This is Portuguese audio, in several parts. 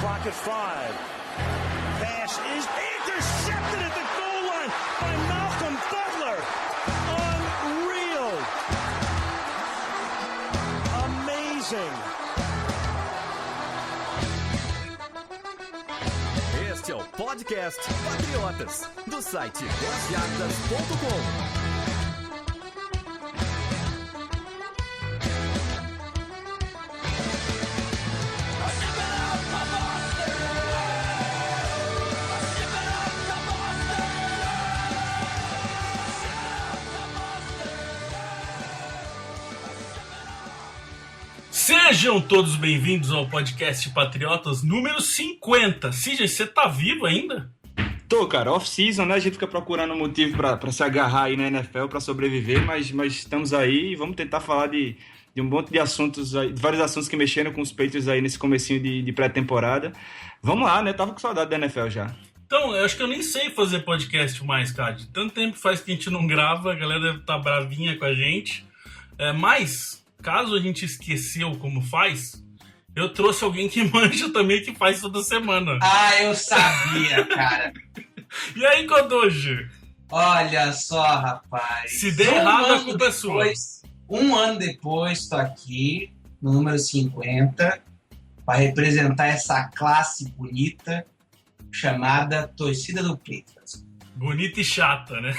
Clock at 5. Pass is intercepted at the goal line by Malcolm Butler. Unreal. Amazing. Este é o podcast Patriotas, do site 10yardas.com. Sejam todos bem-vindos ao podcast Patriotas número 50. Cid, você tá vivo ainda? Tô, cara, off-season, né? A gente fica procurando um motivo pra se agarrar aí na NFL, pra sobreviver, mas estamos aí e vamos tentar falar de um monte de assuntos, de vários assuntos que mexeram com os Patriots aí nesse comecinho de pré-temporada. Vamos lá, né? Tava com saudade da NFL já. Então, eu acho que eu nem sei fazer podcast mais, cara. De tanto tempo faz que a gente não grava, a galera deve estar bravinha com a gente. Mas, caso a gente esqueceu como faz, eu trouxe alguém que manja também, que faz toda semana. Ah, eu sabia, cara. E aí, Kodoji? Olha só, rapaz. Se der errado, a culpa é sua. Um ano depois, tô aqui, no número 50, para representar essa classe bonita chamada Torcida do Patriots. Bonita e chata, né?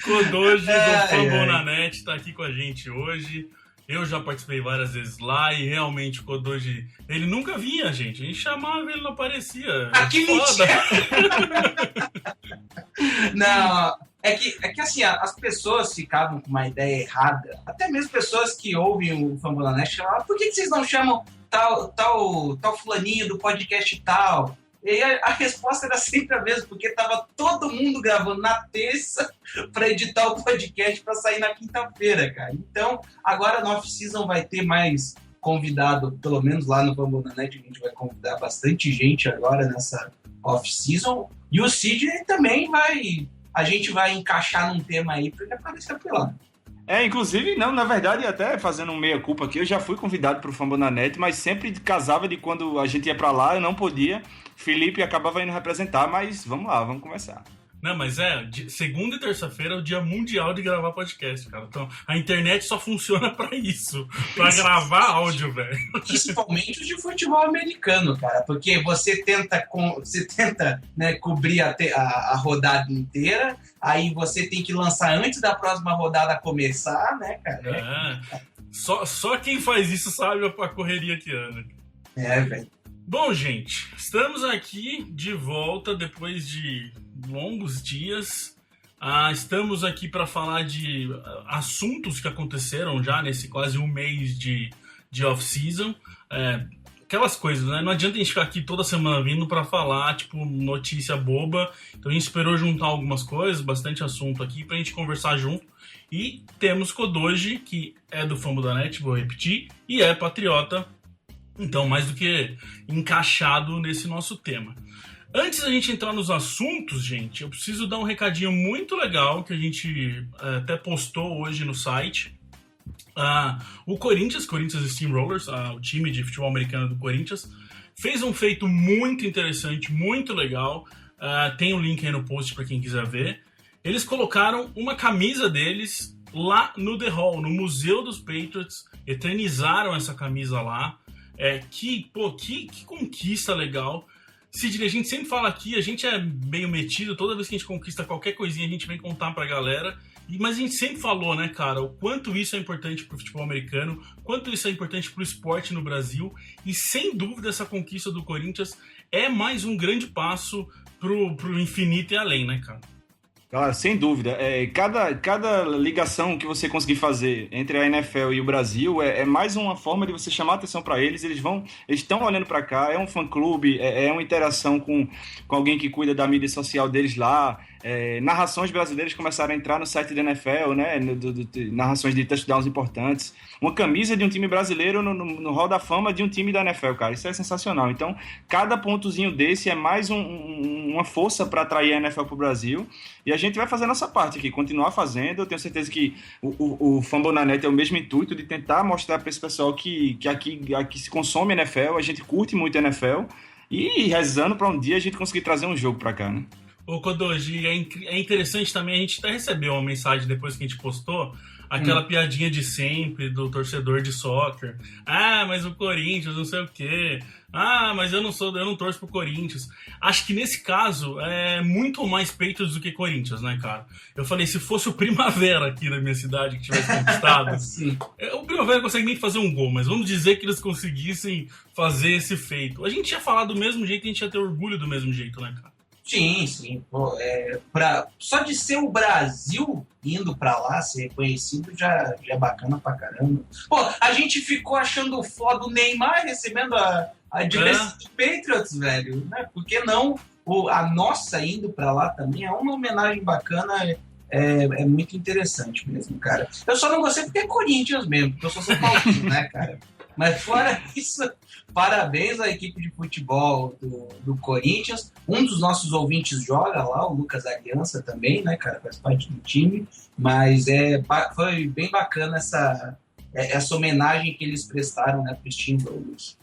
Kodoji do Fambonanet tá aqui com a gente hoje. Eu já participei várias vezes lá e realmente o Kodoji, ele nunca vinha, gente. A gente chamava e ele não aparecia. Que mentira! Não, é que assim, as pessoas ficavam com uma ideia errada. Até mesmo pessoas que ouvem o Fambonanet falavam, por que vocês não chamam tal fulaninho do podcast tal? E aí a resposta era sempre a mesma, porque tava todo mundo gravando na terça para editar o podcast para sair na quinta-feira, cara. Então, agora no off-season vai ter mais convidado, pelo menos lá no Fambonanet, a gente vai convidar bastante gente agora nessa off-season. E o Sidney também a gente vai encaixar num tema aí para ele aparecer por lá. Inclusive, não, na verdade, até fazendo um meia-culpa aqui, eu já fui convidado pro Fambonanet, mas sempre casava de quando a gente ia pra lá, eu não podia. Felipe acabava indo representar, mas vamos lá, vamos começar. Não, mas segunda e terça-feira é o dia mundial de gravar podcast, cara. Então, a internet só funciona pra isso, pra gravar áudio, velho. Principalmente os de futebol americano, cara, porque você tenta né, cobrir a rodada inteira, aí você tem que lançar antes da próxima rodada começar, né, cara? Só quem faz isso sabe a correria que anda. Velho. Bom, gente, estamos aqui de volta depois de longos dias. Estamos aqui para falar de assuntos que aconteceram já nesse quase um mês de off-season. Aquelas coisas, né? Não adianta a gente ficar aqui toda semana vindo para falar, tipo, notícia boba. Então a gente esperou juntar algumas coisas, bastante assunto aqui pra gente conversar junto. E temos Kodoji, que é do Fambonanet, vou repetir, e é patriota. Então, mais do que encaixado nesse nosso tema. Antes da gente entrar nos assuntos, gente, eu preciso dar um recadinho muito legal que a gente até postou hoje no site. O Corinthians Steamrollers, o time de futebol americano do Corinthians, fez um feito muito interessante, muito legal. Tem um link aí no post para quem quiser ver. Eles colocaram uma camisa deles lá no The Hall, no Museu dos Patriots. Eternizaram essa camisa lá. Que conquista legal. Sidney, a gente sempre fala aqui, a gente é meio metido, toda vez que a gente conquista qualquer coisinha, a gente vem contar pra galera. Mas a gente sempre falou, né, cara, o quanto isso é importante pro futebol americano, quanto isso é importante pro esporte no Brasil. E sem dúvida essa conquista do Corinthians é mais um grande passo pro infinito e além, né, cara? Claro, sem dúvida. Cada ligação que você conseguir fazer entre a NFL e o Brasil é mais uma forma de você chamar a atenção para eles. Eles estão olhando para cá, é um fã-clube, é uma interação com alguém que cuida da mídia social deles lá. Narrações brasileiras começaram a entrar no site da NFL, né? Narrações de touchdowns importantes. Uma camisa de um time brasileiro no Hall da Fama de um time da NFL, cara. Isso é sensacional. Então, cada pontozinho desse é mais uma força para atrair a NFL para o Brasil. E a gente vai fazer a nossa parte aqui, continuar fazendo. Eu tenho certeza que o Fambonanet é o mesmo intuito de tentar mostrar para esse pessoal que aqui se consome NFL, a gente curte muito NFL, e rezando para um dia a gente conseguir trazer um jogo para cá, né? Ô Kodoji, é interessante também, a gente até recebeu uma mensagem depois que a gente postou, aquela piadinha de sempre do torcedor de soccer. Ah, mas o Corinthians, não sei o quê. Ah, mas eu não torço pro Corinthians. Acho que nesse caso é muito mais Patriots do que Corinthians, né, cara? Eu falei, se fosse o Primavera aqui da minha cidade que tivesse conquistado, o Primavera não consegue nem fazer um gol, mas vamos dizer que eles conseguissem fazer esse feito. A gente ia falar do mesmo jeito, a gente ia ter orgulho do mesmo jeito, né, cara? Sim. Pô, só de ser o Brasil indo pra lá, ser reconhecido, já é bacana pra caramba. Pô, a gente ficou achando foda o Neymar recebendo a direção do Patriots, velho. Né? Por que não a nossa indo pra lá também? É uma homenagem bacana, é muito interessante mesmo, cara. Eu só não gostei porque é Corinthians mesmo, porque eu sou São Paulo, né, cara? Mas fora isso, parabéns à equipe de futebol do Corinthians. Um dos nossos ouvintes joga lá, o Lucas Aliança também, né, cara? Faz parte do time. Mas foi bem bacana essa homenagem que eles prestaram, né, para os Timberwolves.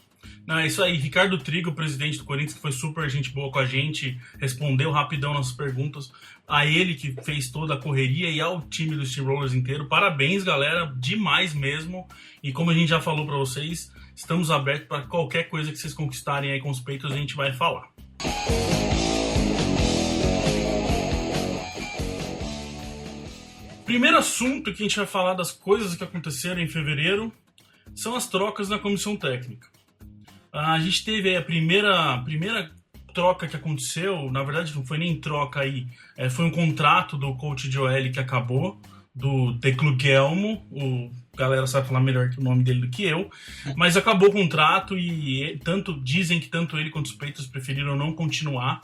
Não, é isso aí. Ricardo Trigo, o presidente do Corinthians, que foi super gente boa com a gente, respondeu rapidão nossas perguntas. A ele que fez toda a correria e ao time dos Steamrollers inteiro. Parabéns, galera. Demais mesmo. E como a gente já falou para vocês, estamos abertos para qualquer coisa que vocês conquistarem aí com os peitos, a gente vai falar. Primeiro assunto que a gente vai falar das coisas que aconteceram em fevereiro são as trocas na comissão técnica. A gente teve aí a primeira troca que aconteceu, na verdade não foi nem troca aí, foi um contrato do coach de OL que acabou, do Tecluguelmo, o galera sabe falar melhor que o nome dele do que eu, mas acabou o contrato e dizem que tanto ele quanto os Patriots preferiram não continuar,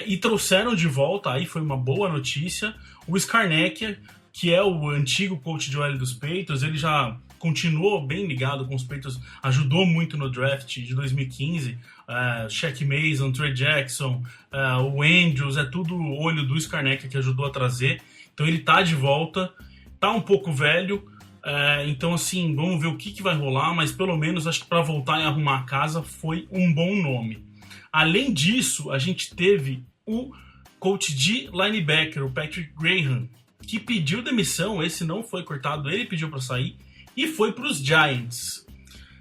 e trouxeram de volta, aí foi uma boa notícia, o Scarnecchia, que é o antigo coach de OL dos Patriots. Ele já continuou bem ligado com os Patriots, ajudou muito no draft de 2015, Shaq Mason, Trey Jackson, o Andrews, é tudo olho do Scarnecchia que ajudou a trazer. Então ele tá de volta, tá um pouco velho, então assim, vamos ver o que vai rolar, mas pelo menos acho que para voltar e arrumar a casa foi um bom nome. Além disso, a gente teve o coach de linebacker, o Patrick Graham, que pediu demissão. Esse não foi cortado, ele pediu para sair e foi para os Giants.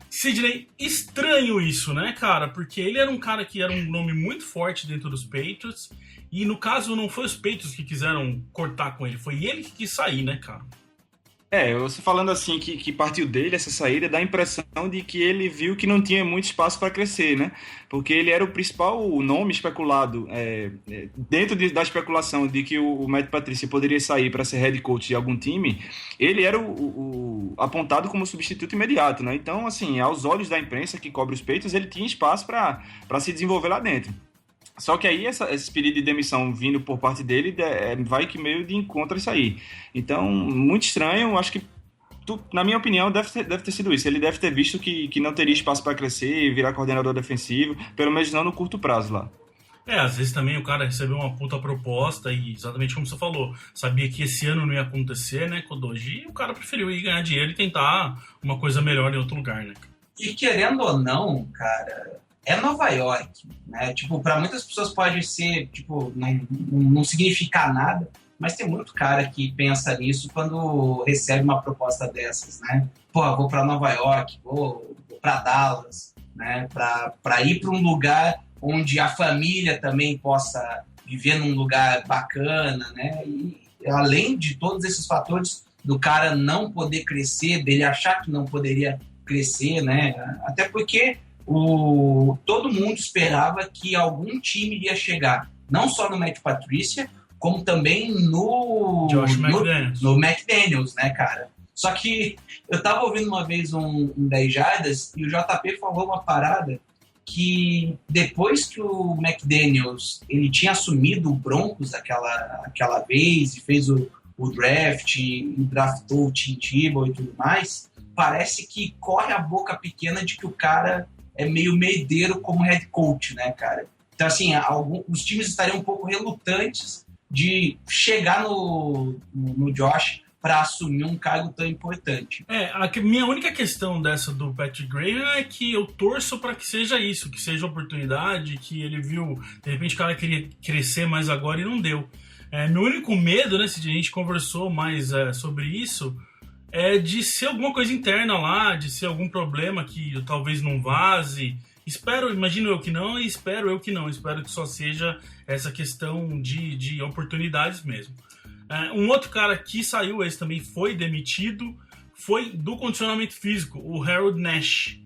Sidney, estranho isso, né, cara? Porque ele era um cara que era um nome muito forte dentro dos Patriots e, no caso, não foi os Patriots que quiseram cortar com ele, foi ele que quis sair, né, cara? Você falando assim que partiu dele essa saída, dá a impressão de que ele viu que não tinha muito espaço para crescer, né? Porque ele era o principal nome especulado, dentro da especulação de que o Matt Patricia poderia sair para ser head coach de algum time, ele era o apontado como substituto imediato, né? Então, assim, aos olhos da imprensa que cobre os Patriots, ele tinha espaço para se desenvolver lá dentro. Só que aí esse pedido de demissão vindo por parte dele vai que meio de encontro isso aí. Então, muito estranho, acho que, na minha opinião, deve ter sido isso. Ele deve ter visto que não teria espaço para crescer e virar coordenador defensivo, pelo menos não no curto prazo lá. Às vezes também o cara recebeu uma puta proposta e, exatamente como você falou, sabia que esse ano não ia acontecer, né, Kodoji, e o cara preferiu ir ganhar dinheiro e tentar uma coisa melhor em outro lugar, né? E querendo ou não, cara, é Nova York, né? Tipo, para muitas pessoas pode ser, tipo, não significar nada, mas tem muito cara que pensa nisso quando recebe uma proposta dessas, né? Pô, vou para Nova York, vou para Dallas, né? Para ir para um lugar onde a família também possa viver num lugar bacana, né? E além de todos esses fatores do cara não poder crescer, dele achar que não poderia crescer, né? Até porque todo mundo esperava que algum time iria chegar, não só no Matt Patricia, como também no McDaniels, né, cara? Só que eu tava ouvindo uma vez um 10 Jardas e o JP falou uma parada que depois que o McDaniels ele tinha assumido o Broncos aquela vez e fez o draft e draftou o Tim Tebow e tudo mais, parece que corre a boca pequena de que o cara é meio meideiro como head coach, né, cara? Então, assim, os times estariam um pouco relutantes de chegar no Josh para assumir um cargo tão importante. A minha única questão dessa do Patrick Graham é que eu torço para que seja isso, que seja oportunidade, que ele viu, de repente o cara queria crescer mais agora e não deu. Meu único medo, né, se a gente conversou mais sobre isso, é de ser alguma coisa interna lá, de ser algum problema que talvez não vaze. Imagino eu que não, e espero eu que não. Espero que só seja essa questão de oportunidades mesmo. Um outro cara que saiu, esse também foi demitido, foi do condicionamento físico, o Harold Nash.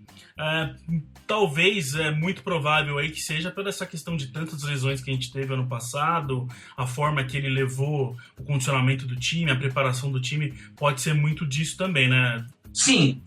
Talvez é muito provável aí que seja pela essa questão de tantas lesões que a gente teve ano passado, a forma que ele levou o condicionamento do time, a preparação do time, pode ser muito disso também, né? Sim,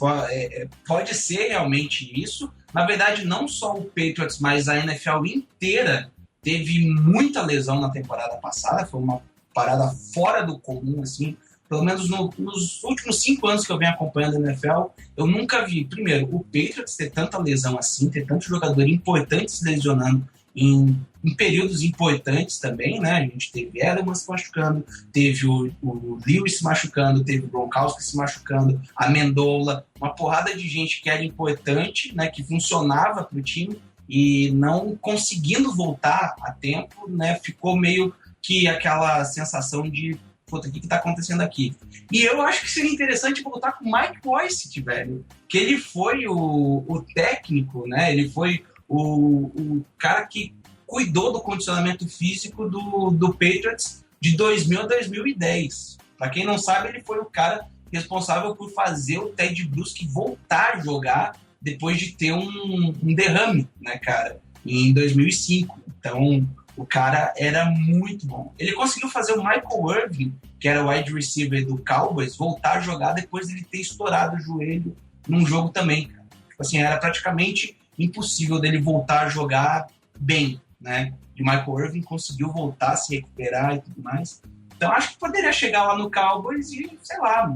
pode ser realmente isso. Na verdade, não só o Patriots, mas a NFL inteira teve muita lesão na temporada passada, foi uma parada fora do comum, assim. Pelo menos nos últimos 5 anos que eu venho acompanhando a NFL, eu nunca vi, primeiro, o Patriots ter tanta lesão assim, ter tanto jogador importante se lesionando em períodos importantes também, né? A gente teve Edelman se machucando, teve o Lewis se machucando, teve o Gronkowski se machucando, a Mendola, uma porrada de gente que era importante, né? Que funcionava para o time e não conseguindo voltar a tempo, né? Ficou meio que aquela sensação de puta, o que está acontecendo aqui? E eu acho que seria interessante voltar com o Mike Boyce, velho, que ele foi o técnico, né? Ele foi o cara que cuidou do condicionamento físico do Patriots de 2000 a 2010. Para quem não sabe, ele foi o cara responsável por fazer o Ted Bruschi voltar a jogar depois de ter um derrame, né, cara, em 2005. Então, o cara era muito bom. Ele conseguiu fazer o Michael Irvin, que era o wide receiver do Cowboys, voltar a jogar depois de ele ter estourado o joelho num jogo também, cara. Tipo assim, era praticamente impossível dele voltar a jogar bem, né? E o Michael Irvin conseguiu voltar, se recuperar e tudo mais. Então, acho que poderia chegar lá no Cowboys e, sei lá,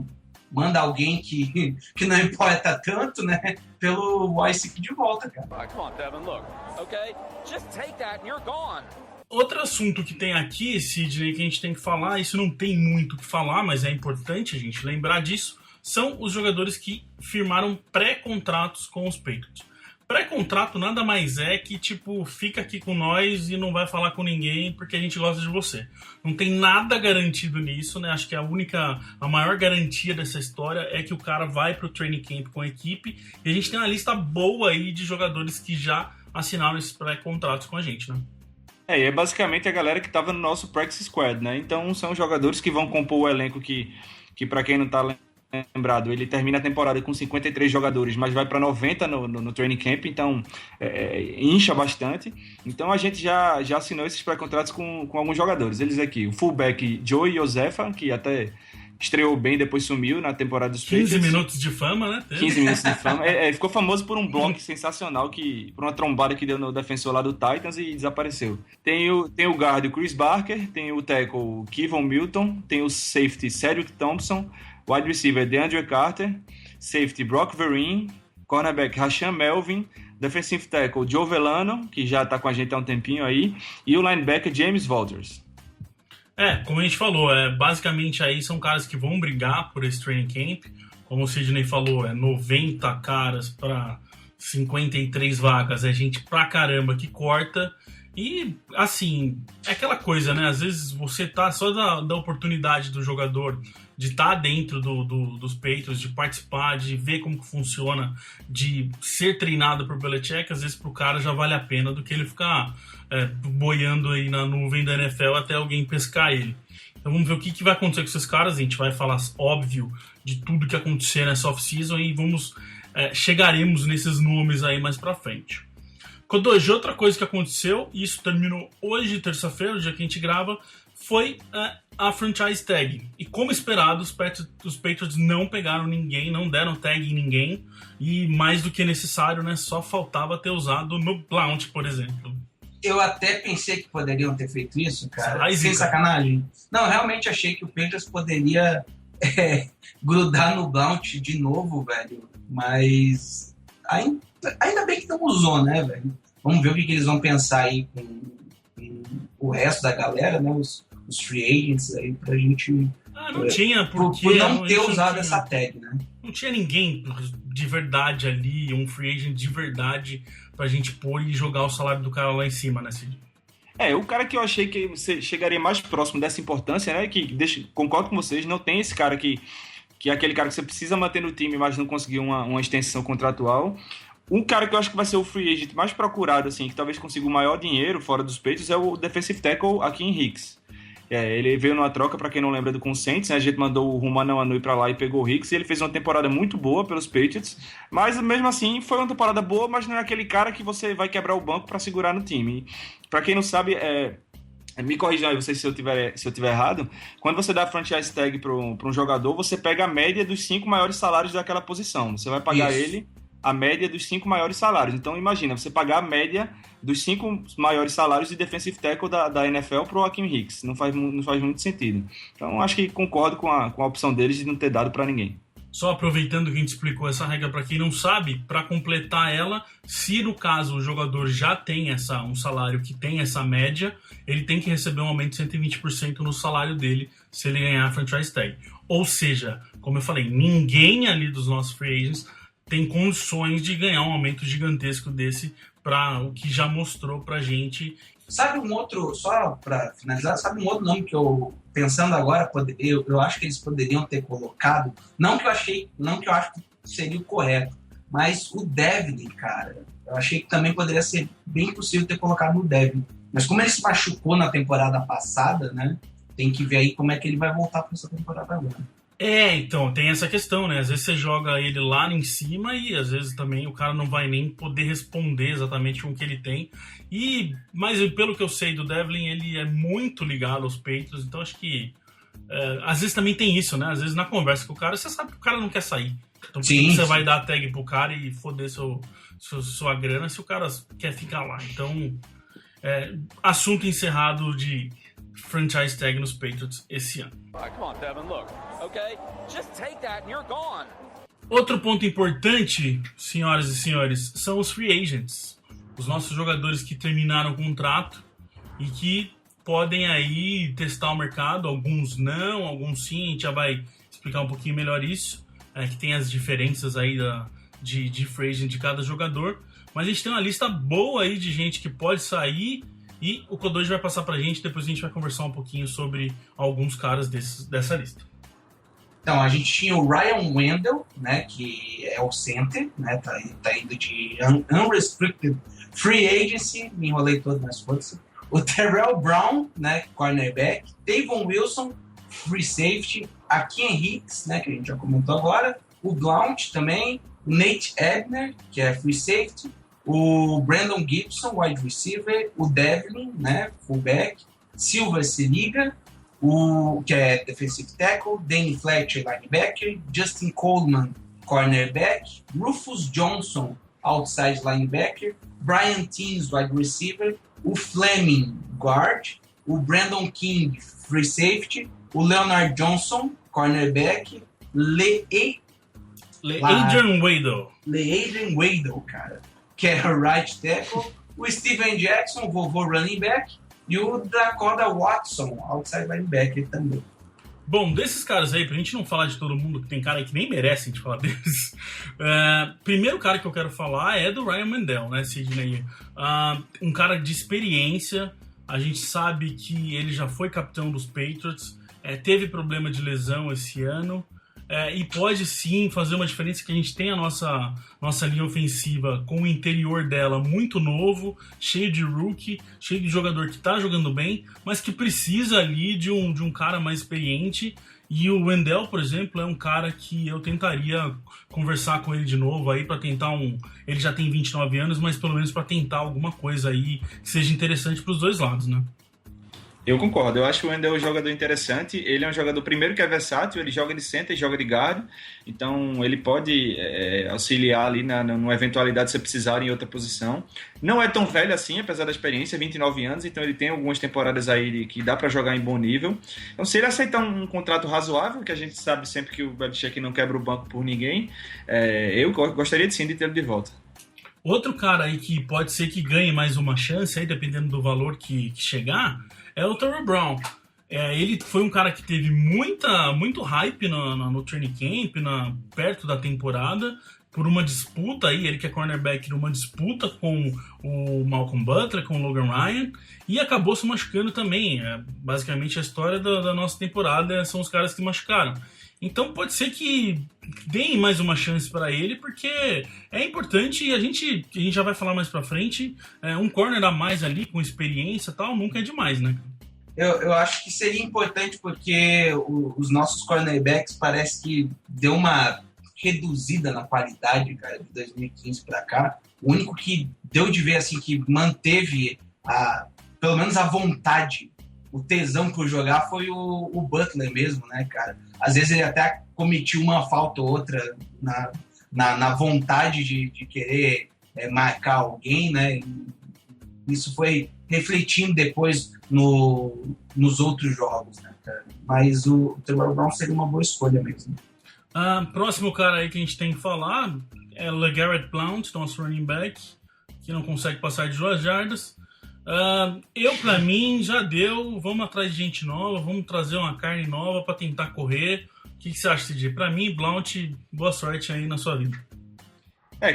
manda alguém que não importa tanto, né? Pelo Boyce de volta, cara. Come on, Devin, look, okay? Just take that and you're gone. Outro assunto que tem aqui, Sidney, que a gente tem que falar, isso não tem muito o que falar, mas é importante a gente lembrar disso, são os jogadores que firmaram pré-contratos com os Patriots. Pré-contrato nada mais é que, tipo, fica aqui com nós e não vai falar com ninguém porque a gente gosta de você. Não tem nada garantido nisso, né? Acho que a maior garantia dessa história é que o cara vai pro training camp com a equipe e a gente tem uma lista boa aí de jogadores que já assinaram esses pré-contratos com a gente, né? E é basicamente a galera que estava no nosso practice squad, né? Então são jogadores que vão compor o elenco que para quem não está lembrado, ele termina a temporada com 53 jogadores, mas vai para 90 no training camp, então incha bastante. Então a gente já assinou esses pré-contratos com alguns jogadores. Eles aqui, o fullback Joey Josefa, que até estreou bem, depois sumiu na temporada dos Patriots. 15 minutos de fama, né? 15 minutos de fama. Ficou famoso por um bloco sensacional, por uma trombada que deu no defensor lá do Titans e desapareceu. Tem o guard, o Chris Barker, tem o tackle, o Kevon Milton, tem o safety, Cedric Thompson, wide receiver, DeAndre Carter, safety, Brock Vereen, cornerback, Rashan Melvin, defensive tackle, Joe Velano, que já está com a gente há um tempinho aí, e o linebacker, James Walters. Como a gente falou, basicamente aí são caras que vão brigar por esse training camp. Como o Sidney falou, 90 caras para 53 vagas, é gente pra caramba que corta. E, assim, é aquela coisa, né? Às vezes você tá só da oportunidade do jogador de estar dentro dos Patriots, de participar, de ver como que funciona, de ser treinado por Belichick, às vezes pro cara já vale a pena do que ele ficar boiando aí na nuvem da NFL até alguém pescar ele. Então vamos ver o que vai acontecer com esses caras. A gente vai falar, óbvio, de tudo que acontecer nessa off-season e chegaremos nesses nomes aí mais pra frente. Kodoji, outra coisa que aconteceu, e isso terminou hoje, terça-feira, o dia que a gente grava, foi a franchise tag. E como esperado, os Patriots não pegaram ninguém, não deram tag em ninguém, e mais do que necessário, né, só faltava ter usado no Blount, por exemplo. Eu até pensei que poderiam ter feito isso, cara, sem sacanagem. Não, realmente achei que o Patriots poderia grudar no Blount de novo, velho, mas ainda bem que não usou, né, velho? Vamos ver o que eles vão pensar aí com o resto da galera, né? Os os free agents aí pra gente... Não tinha porque... Por não ter usado essa tag, né? Não tinha ninguém de verdade ali, um free agent de verdade pra gente pôr e jogar o salário do cara lá em cima, né, Cid? O cara que eu achei que você chegaria mais próximo dessa importância, né? Concordo com vocês, não tem esse cara que é aquele cara que você precisa manter no time, mas não conseguiu uma extensão contratual. Um cara que eu acho que vai ser o free agent mais procurado, assim, que talvez consiga o maior dinheiro fora dos peitos, é o defensive tackle Akiem Hicks. Ele veio numa troca, para quem não lembra, do Consents, né? A gente mandou o Romano Anui para lá e pegou o Hicks, e ele fez uma temporada muito boa pelos Patriots, mas mesmo assim foi uma temporada boa, mas não é aquele cara que você vai quebrar o banco para segurar no time. Para quem não sabe, me corrijam aí vocês se eu tiver errado, quando você dá a franchise tag para um jogador, você pega a média dos 5 maiores salários daquela posição, você vai pagar ele a média dos 5 maiores salários. Então imagina, você pagar a média dos 5 maiores salários de defensive tackle da NFL pro Akiem Hicks. Não faz muito sentido. Então acho que concordo com a opção deles de não ter dado para ninguém. Só aproveitando que a gente explicou essa regra para quem não sabe, para completar ela, se no caso o jogador já tem um salário que tem essa média, ele tem que receber um aumento de 120% no salário dele se ele ganhar a franchise tag. Ou seja, como eu falei, ninguém ali dos nossos free agents tem condições de ganhar um aumento gigantesco desse para o que já mostrou pra gente. Sabe um outro, só para finalizar, sabe um outro nome que eu, pensando agora, eu acho que eles poderiam ter colocado, não que eu acho que seria o correto, mas o Devlin, cara, eu achei que também poderia ser bem possível ter colocado o Devlin. Mas como ele se machucou na temporada passada, né, tem que ver aí como é que ele vai voltar para essa temporada agora. Então, tem essa questão, né? Às vezes você joga ele lá em cima e às vezes também o cara não vai nem poder responder exatamente com o que ele tem. Mas pelo que eu sei do Devlin, ele é muito ligado aos Patriots, então acho que às vezes também tem isso, né? Às vezes na conversa com o cara, você sabe que o cara não quer sair. Então você vai dar a tag pro cara e foder sua grana se o cara quer ficar lá. Então, assunto encerrado de franchise tag nos Patriots esse ano. Come on, Devin, look. Okay? Just take that and you're gone. Outro ponto importante, senhoras e senhores, são os free agents. Os nossos jogadores que terminaram o contrato e que podem aí testar o mercado. Alguns não, alguns sim. A gente já vai explicar um pouquinho melhor isso. Que tem as diferenças aí de free agent de cada jogador. Mas a gente tem uma lista boa aí de gente que pode sair. E o Kodoji vai passar pra gente, depois a gente vai conversar um pouquinho sobre alguns caras dessa lista. Então, a gente tinha o Ryan Wendell, né, que é o center, né, tá indo de unrestricted free agency, me enrolei todo nas forças. O Terrell Brown, né, cornerback. Davon Wilson, free safety. Akiem Hicks, né, que a gente já comentou agora. O Blount também. O Nate Ebner, que é free safety. O Brandon Gibson, wide receiver, o Devlin, né, fullback, Silva Seliga, que é defensive tackle, Danny Fletcher, linebacker, Justin Coleman, cornerback, Rufus Johnson, outside linebacker, Brian Teams, wide receiver, o Fleming, guard, o Brandon King, free safety, o Leonard Johnson, cornerback, Adrian Waddle, cara, que é o right tackle, o Steven Jackson, vovô running back, e o Dakota Watson, outside linebacker também. Bom, desses caras aí, pra gente não falar de todo mundo, que tem cara aí que nem merece a gente falar deles, primeiro cara que eu quero falar é do Ryan Wendell, né, Sidney? Um cara de experiência, a gente sabe que ele já foi capitão dos Patriots, teve problema de lesão esse ano, e pode sim fazer uma diferença, que a gente tem a nossa linha ofensiva com o interior dela muito novo, cheio de rookie, cheio de jogador que está jogando bem, mas que precisa ali de um cara mais experiente. E o Wendell, por exemplo, é um cara que eu tentaria conversar com ele de novo aí para tentar ele já tem 29 anos, mas pelo menos para tentar alguma coisa aí que seja interessante para os dois lados, né? Eu concordo, eu acho o Wendell um jogador interessante, ele é um jogador primeiro que é versátil, ele joga de center e joga de guard, então ele pode auxiliar ali numa eventualidade de você precisar em outra posição. Não é tão velho assim, apesar da experiência, 29 anos, então ele tem algumas temporadas aí que dá para jogar em bom nível. Então se ele aceitar um contrato razoável, que a gente sabe sempre que o Belichick não quebra o banco por ninguém, eu gostaria sim de tê-lo de volta. Outro cara aí que pode ser que ganhe mais uma chance, aí, dependendo do valor que chegar, é o Terrell Brown. Ele foi um cara que teve muito hype no training camp, perto da temporada, por uma disputa aí, ele que é cornerback, numa disputa com o Malcolm Butler, com o Logan Ryan, e acabou se machucando também. Basicamente a história da nossa temporada são os caras que machucaram. Então pode ser que deem mais uma chance para ele, porque é importante, e a gente já vai falar mais pra frente, um corner a mais ali, com experiência e tal, nunca é demais, né? Eu acho que seria importante porque os nossos cornerbacks parece que deu uma reduzida na qualidade, cara, de 2015 para cá. O único que deu de ver, assim, que manteve pelo menos a vontade, o tesão por jogar foi o Butler mesmo, né, cara? Às vezes ele até cometiu uma falta ou outra na vontade de querer marcar alguém, né? Isso foi refletindo depois nos outros jogos, né, cara? Mas o Trevor Brown seria uma boa escolha mesmo. Próximo cara aí que a gente tem que falar é o LeGarrette Blount, nosso running back, que não consegue passar de 2 jardas. Pra mim, já deu. Vamos atrás de gente nova, vamos trazer uma carne nova para tentar correr. O que você acha, CJ? Pra mim, Blount, boa sorte aí na sua vida.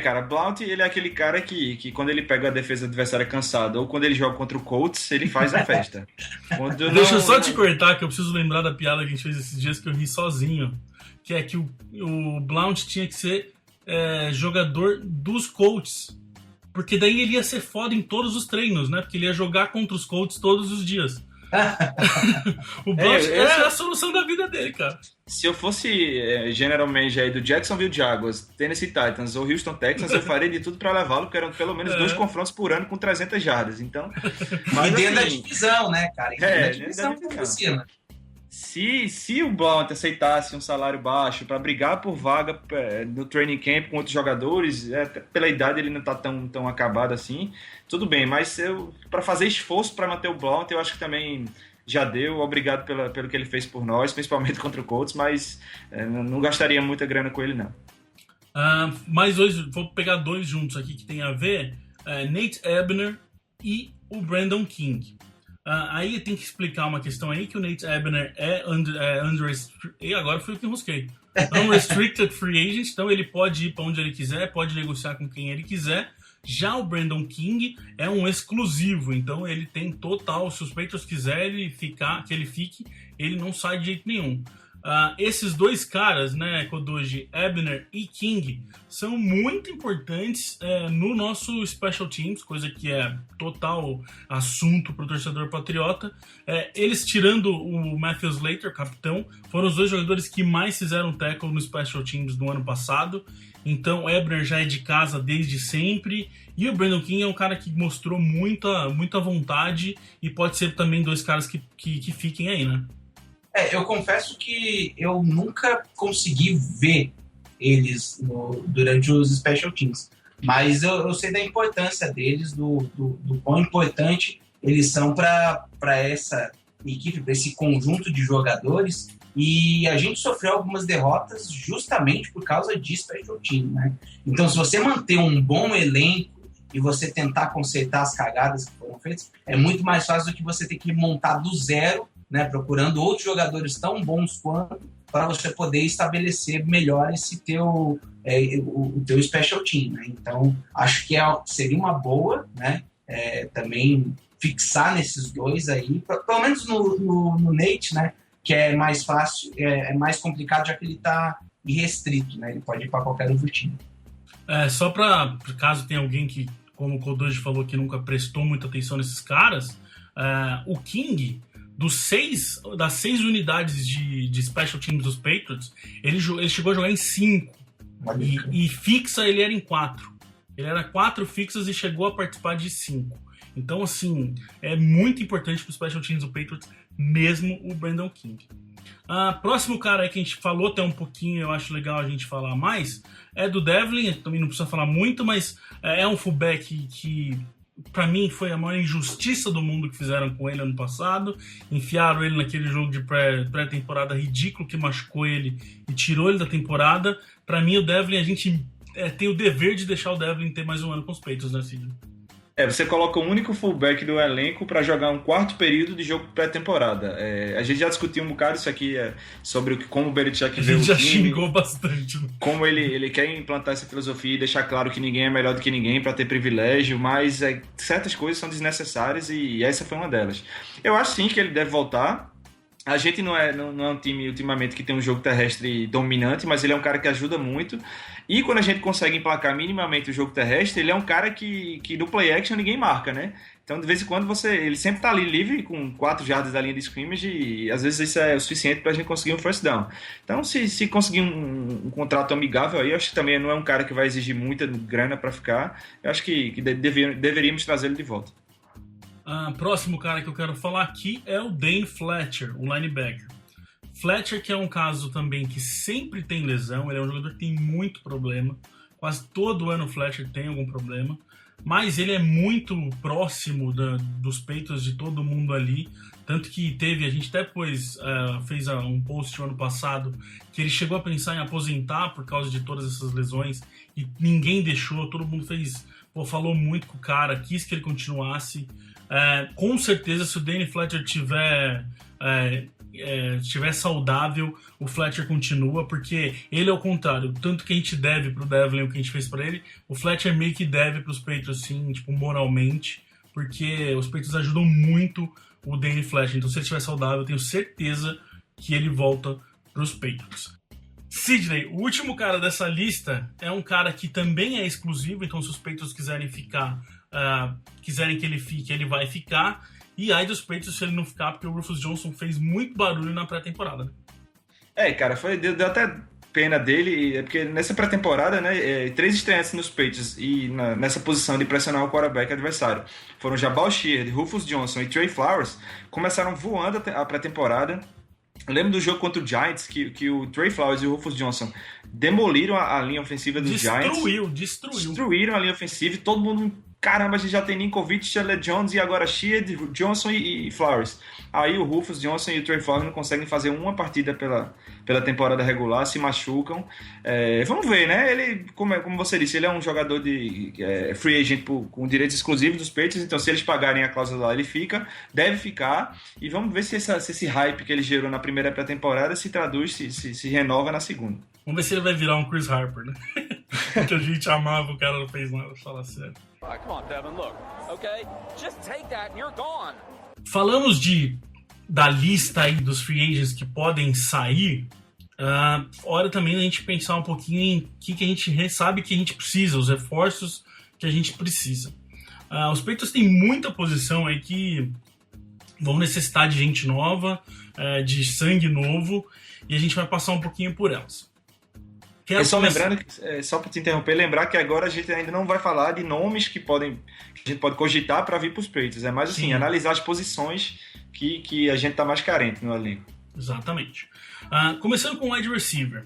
Cara, Blount, ele é aquele cara que quando ele pega a defesa adversária cansada ou quando ele joga contra o Colts, ele faz a festa. Deixa eu só te cortar, que eu preciso lembrar da piada que a gente fez esses dias que eu ri sozinho. Que é que o Blount tinha que ser jogador dos Colts. Porque daí ele ia ser foda em todos os treinos, né? Porque ele ia jogar contra os Colts todos os dias. O Blount é a solução da vida dele, cara. Se eu fosse general manager aí do Jacksonville Jaguars, Tennessee Titans ou Houston Texans, eu faria de tudo para levá-lo, porque eram pelo menos 2 confrontos por ano com 300 jardas. Então, mas e dentro da divisão, né, cara? Dentro da divisão por cima. Se o Blount aceitasse um salário baixo para brigar por vaga no training camp com outros jogadores, pela idade ele não está tão acabado assim, tudo bem, mas para fazer esforço para manter o Blount, eu acho que também já deu. Obrigado pelo que ele fez por nós, principalmente contra o Colts, mas não gastaria muita grana com ele, não. Mais 2, vou pegar 2 juntos aqui que tem a ver, Nate Ebner e o Brandon King. Aí tem que explicar uma questão aí, que o Nate Ebner e agora foi o que enrosquei. Unrestricted free agent, então ele pode ir para onde ele quiser, pode negociar com quem ele quiser. Já o Brandon King é um exclusivo, então ele tem total, se os Patriots quiserem que ele fique, ele não sai de jeito nenhum. Esses 2 caras, né, Kodoji, Ebner e King, são muito importantes no nosso Special Teams, coisa que é total assunto para o torcedor patriota. Eles, tirando o Matthew Slater, capitão, foram os 2 jogadores que mais fizeram tackle no Special Teams do ano passado. Então, Ebner já é de casa desde sempre. E o Brandon King é um cara que mostrou muita vontade, e pode ser também 2 caras que fiquem aí, né? Eu confesso que eu nunca consegui ver eles durante os Special Teams, mas eu sei da importância deles, do quão importante eles são para essa equipe, para esse conjunto de jogadores, e a gente sofreu algumas derrotas justamente por causa de Special Team, né? Então, se você manter um bom elenco e você tentar consertar as cagadas que foram feitas, é muito mais fácil do que você ter que montar do zero, né, procurando outros jogadores tão bons quanto, para você poder estabelecer melhor esse o teu special team, né? Então, acho que seria uma boa, né, também fixar nesses 2 aí, pelo menos no Nate, né, que é mais fácil, é mais complicado, já que ele está irrestrito, né, ele pode ir para qualquer outro time. Só para caso tenha alguém que, como o Kodoji falou, que nunca prestou muita atenção nesses caras, o King, das 6 unidades de Special Teams dos Patriots, ele chegou a jogar em 5. E fixa ele era em 4. Ele era 4 fixas e chegou a participar de 5. Então, assim, é muito importante para os Special Teams do Patriots, mesmo o Brandon King. Próximo cara aí que a gente falou até um pouquinho, eu acho legal a gente falar mais, é do Devlin. Também não precisa falar muito, mas é um fullback que pra mim foi a maior injustiça do mundo que fizeram com ele ano passado. Enfiaram ele naquele jogo de pré-temporada ridículo que machucou ele e tirou ele da temporada. Pra mim, o Devlin, a gente tem o dever de deixar o Devlin ter mais um ano com os Patriots, né, Cid? Você coloca o único fullback do elenco para jogar um quarto período de jogo pré-temporada. A gente já discutiu um bocado isso aqui sobre como o Belichick vê o time. A gente já xingou bastante. Né? Como ele quer implantar essa filosofia e deixar claro que ninguém é melhor do que ninguém para ter privilégio, mas certas coisas são desnecessárias e essa foi uma delas. Eu acho sim que ele deve voltar. A gente não é um time ultimamente que tem um jogo terrestre dominante, mas ele é um cara que ajuda muito. E quando a gente consegue emplacar minimamente o jogo terrestre, ele é um cara que no play action ninguém marca, né? Então, de vez em quando, ele sempre tá ali livre com 4 jardas da linha de scrimmage e às vezes isso é o suficiente pra gente conseguir um first down. Então, se conseguir um contrato amigável aí, eu acho que também não é um cara que vai exigir muita grana pra ficar. Eu acho que deveríamos trazer ele de volta. Próximo cara que eu quero falar aqui é o Dane Fletcher, o linebacker. Fletcher, que é um caso também que sempre tem lesão, ele é um jogador que tem muito problema. Quase todo ano o Fletcher tem algum problema. Mas ele é muito próximo dos peitos de todo mundo ali. Tanto que a gente até fez um post no ano passado que ele chegou a pensar em aposentar por causa de todas essas lesões e ninguém deixou, todo mundo falou muito com o cara, quis que ele continuasse. Com certeza, se o Dane Fletcher estiver saudável, o Fletcher continua, porque ele é o contrário, tanto que a gente deve pro Devlin o que a gente fez pra ele, o Fletcher meio que deve pros Patriots, assim, tipo, moralmente, porque os Patriots ajudam muito o Dane Fletcher, então se ele estiver saudável, eu tenho certeza que ele volta pros Patriots. Sidney, o último cara dessa lista é um cara que também é exclusivo, então se os Patriots quiserem que ele fique, ele vai ficar. E aí dos Patriots se ele não ficar, porque o Rufus Johnson fez muito barulho na pré-temporada. Cara, deu até pena dele, porque nessa pré-temporada, né, 3 estreantes nos Patriots e nessa posição de pressionar o quarterback adversário foram Jabal Sheard, Rufus Johnson e Trey Flowers, começaram voando a pré-temporada. Eu lembro do jogo contra o Giants, que o Trey Flowers e o Rufus Johnson demoliram a linha ofensiva dos Giants. Destruíram a linha ofensiva e todo mundo... Caramba, a gente já tem Ninkovich, Chandler Jones e agora Sheard, Johnson e Flowers. Aí o Rufus Johnson e o Trey Flowers não conseguem fazer uma partida pela temporada regular, se machucam. Vamos ver, né? Ele, como você disse, ele é um jogador de free agent com direitos exclusivos dos Patriots, então se eles pagarem a cláusula lá, ele deve ficar. E vamos ver se esse hype que ele gerou na primeira pré-temporada se traduz, se renova na segunda. Vamos ver se ele vai virar um Chris Harper, né? Que a gente amava, o cara não fez nada, falar sério. Come on, Devin, look. Okay? Just take that and you're gone. Falamos da lista aí dos free agents que podem sair. Hora também a gente pensar um pouquinho em o que a gente sabe que a gente precisa, os reforços que a gente precisa. Os Patriots têm muita posição aí que vão necessitar de gente nova, de sangue novo, e a gente vai passar um pouquinho por elas. Lembrando, só para te interromper, lembrar que agora a gente ainda não vai falar de nomes que a gente pode cogitar para vir para os Patriots. É mais assim, sim, analisar as posições que a gente está mais carente no elenco. Exatamente. Começando com o wide receiver.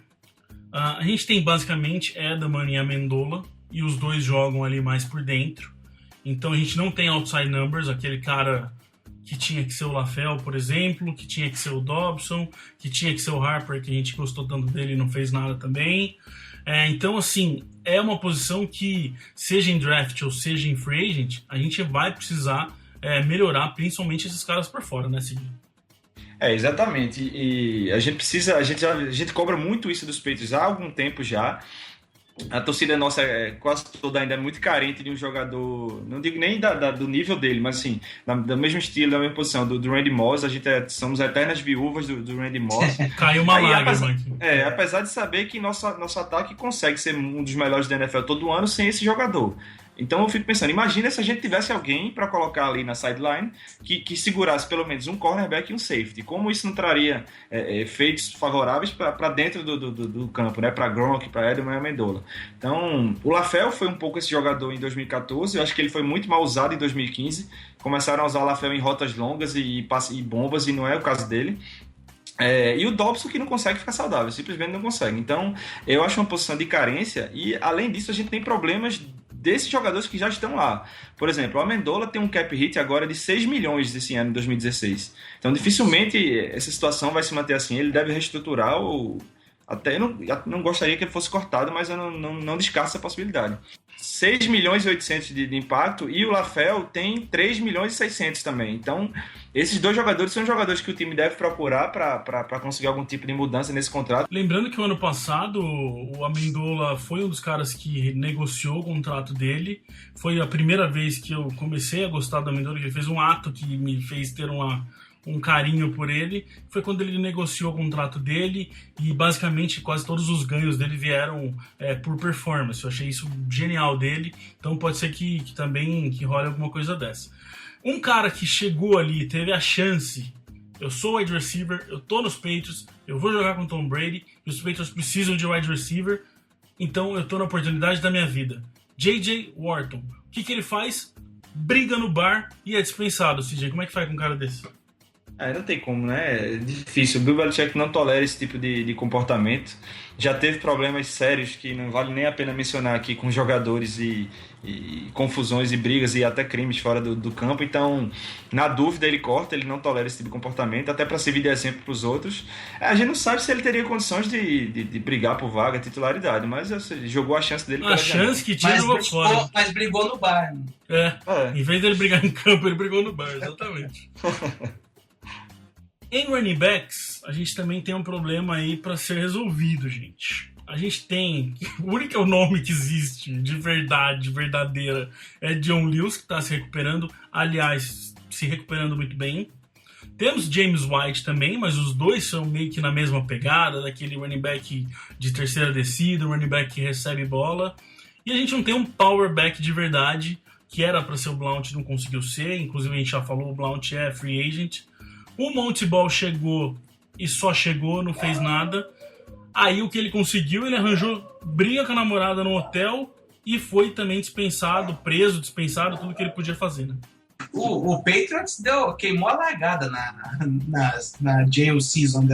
A gente tem basicamente Edelman e Amendola, e os dois jogam ali mais por dentro. Então a gente não tem outside numbers, aquele cara que tinha que ser o LaFell, por exemplo, que tinha que ser o Dobson, que tinha que ser o Harper, que a gente gostou tanto dele e não fez nada também. Então, assim, é uma posição que, seja em draft ou seja em free agent, a gente vai precisar melhorar, principalmente esses caras por fora, né, Sidney? Exatamente. E a gente cobra muito isso dos Patriots há algum tempo já. A torcida nossa quase toda ainda é muito carente de um jogador, não digo nem do nível dele, mas assim, do mesmo estilo, da mesma posição, do Randy Moss. A gente somos eternas viúvas do Randy Moss. Caiu uma lágrima aqui. Apesar de saber que nosso ataque consegue ser um dos melhores da NFL todo ano sem esse jogador. Então eu fico pensando, imagina se a gente tivesse alguém para colocar ali na sideline que segurasse pelo menos um cornerback e um safety. Como isso não traria efeitos favoráveis para dentro do campo, né? Para Gronk, para Edelman e Amendola. Então, o LaFell foi um pouco esse jogador em 2014. Eu acho que ele foi muito mal usado em 2015. Começaram a usar o LaFell em rotas longas e bombas, e não é o caso dele. E o Dobson que não consegue ficar saudável, simplesmente não consegue. Então, eu acho uma posição de carência, e além disso a gente tem problemas desses jogadores que já estão lá. Por exemplo, o Amendola tem um cap hit agora de 6 milhões esse ano, em 2016. Então, dificilmente essa situação vai se manter assim. Ele deve reestruturar Até eu não gostaria que ele fosse cortado, mas eu não descarto essa possibilidade. 6 milhões e 800 de impacto, e o Lafell tem 3 milhões e 600 também. Então, esses dois jogadores são jogadores que o time deve procurar para conseguir algum tipo de mudança nesse contrato. Lembrando que o ano passado o Amendola foi um dos caras que negociou o contrato dele. Foi a primeira vez que eu comecei a gostar do Amendola, que ele fez um ato que me fez ter um carinho por ele. Foi quando ele negociou o contrato dele e basicamente quase todos os ganhos dele vieram por performance. Eu achei isso genial dele, então pode ser que também que role alguma coisa dessa. Um cara que chegou ali, teve a chance, eu sou wide receiver, eu tô nos Patriots, eu vou jogar com o Tom Brady, e os Patriots precisam de wide receiver, então eu tô na oportunidade da minha vida. J.J. Wharton, o que ele faz? Briga no bar e é dispensado. CJ, como é que faz com um cara desse? Não tem como, né? É difícil. O Bill Belichick não tolera esse tipo de comportamento. Já teve problemas sérios que não vale nem a pena mencionar aqui com jogadores e confusões e brigas e até crimes fora do campo. Então, na dúvida, ele corta, ele não tolera esse tipo de comportamento, até para servir de exemplo para os outros. A gente não sabe se ele teria condições de brigar por vaga, titularidade, mas ele jogou a chance dele. A chance que tinha jogou fora. Mas brigou no bar. Em vez dele brigar em campo, ele brigou no bar, exatamente. Em running backs, a gente também tem um problema aí para ser resolvido, gente. A gente tem... O único nome que existe de verdade, verdadeira, é John Lewis, que está se recuperando. Aliás, se recuperando muito bem. Temos James White também, mas os dois são meio que na mesma pegada, daquele running back de terceira descida, running back que recebe bola. E a gente não tem um power back de verdade, que era para ser o Blount, não conseguiu ser. Inclusive, a gente já falou, o Blount é free agent. O Monty Ball chegou e só chegou, não fez nada. Aí o que ele conseguiu, ele arranjou briga com a namorada no hotel e foi também dispensado, preso, dispensado, tudo que ele podia fazer, né? O Patriots queimou a largada na jail season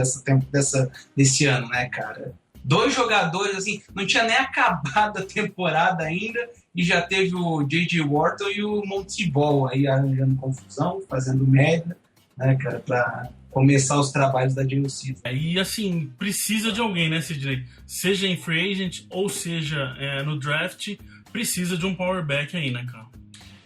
desse ano, né, cara? 2 jogadores, assim, não tinha nem acabado a temporada ainda e já teve o J.J. Wharton e o Monty Ball aí arranjando confusão, fazendo merda, né, cara, pra começar os trabalhos da jail season. E assim, precisa de alguém, né, Sidney? Seja em free agent ou seja no draft, precisa de um power back aí, né, cara?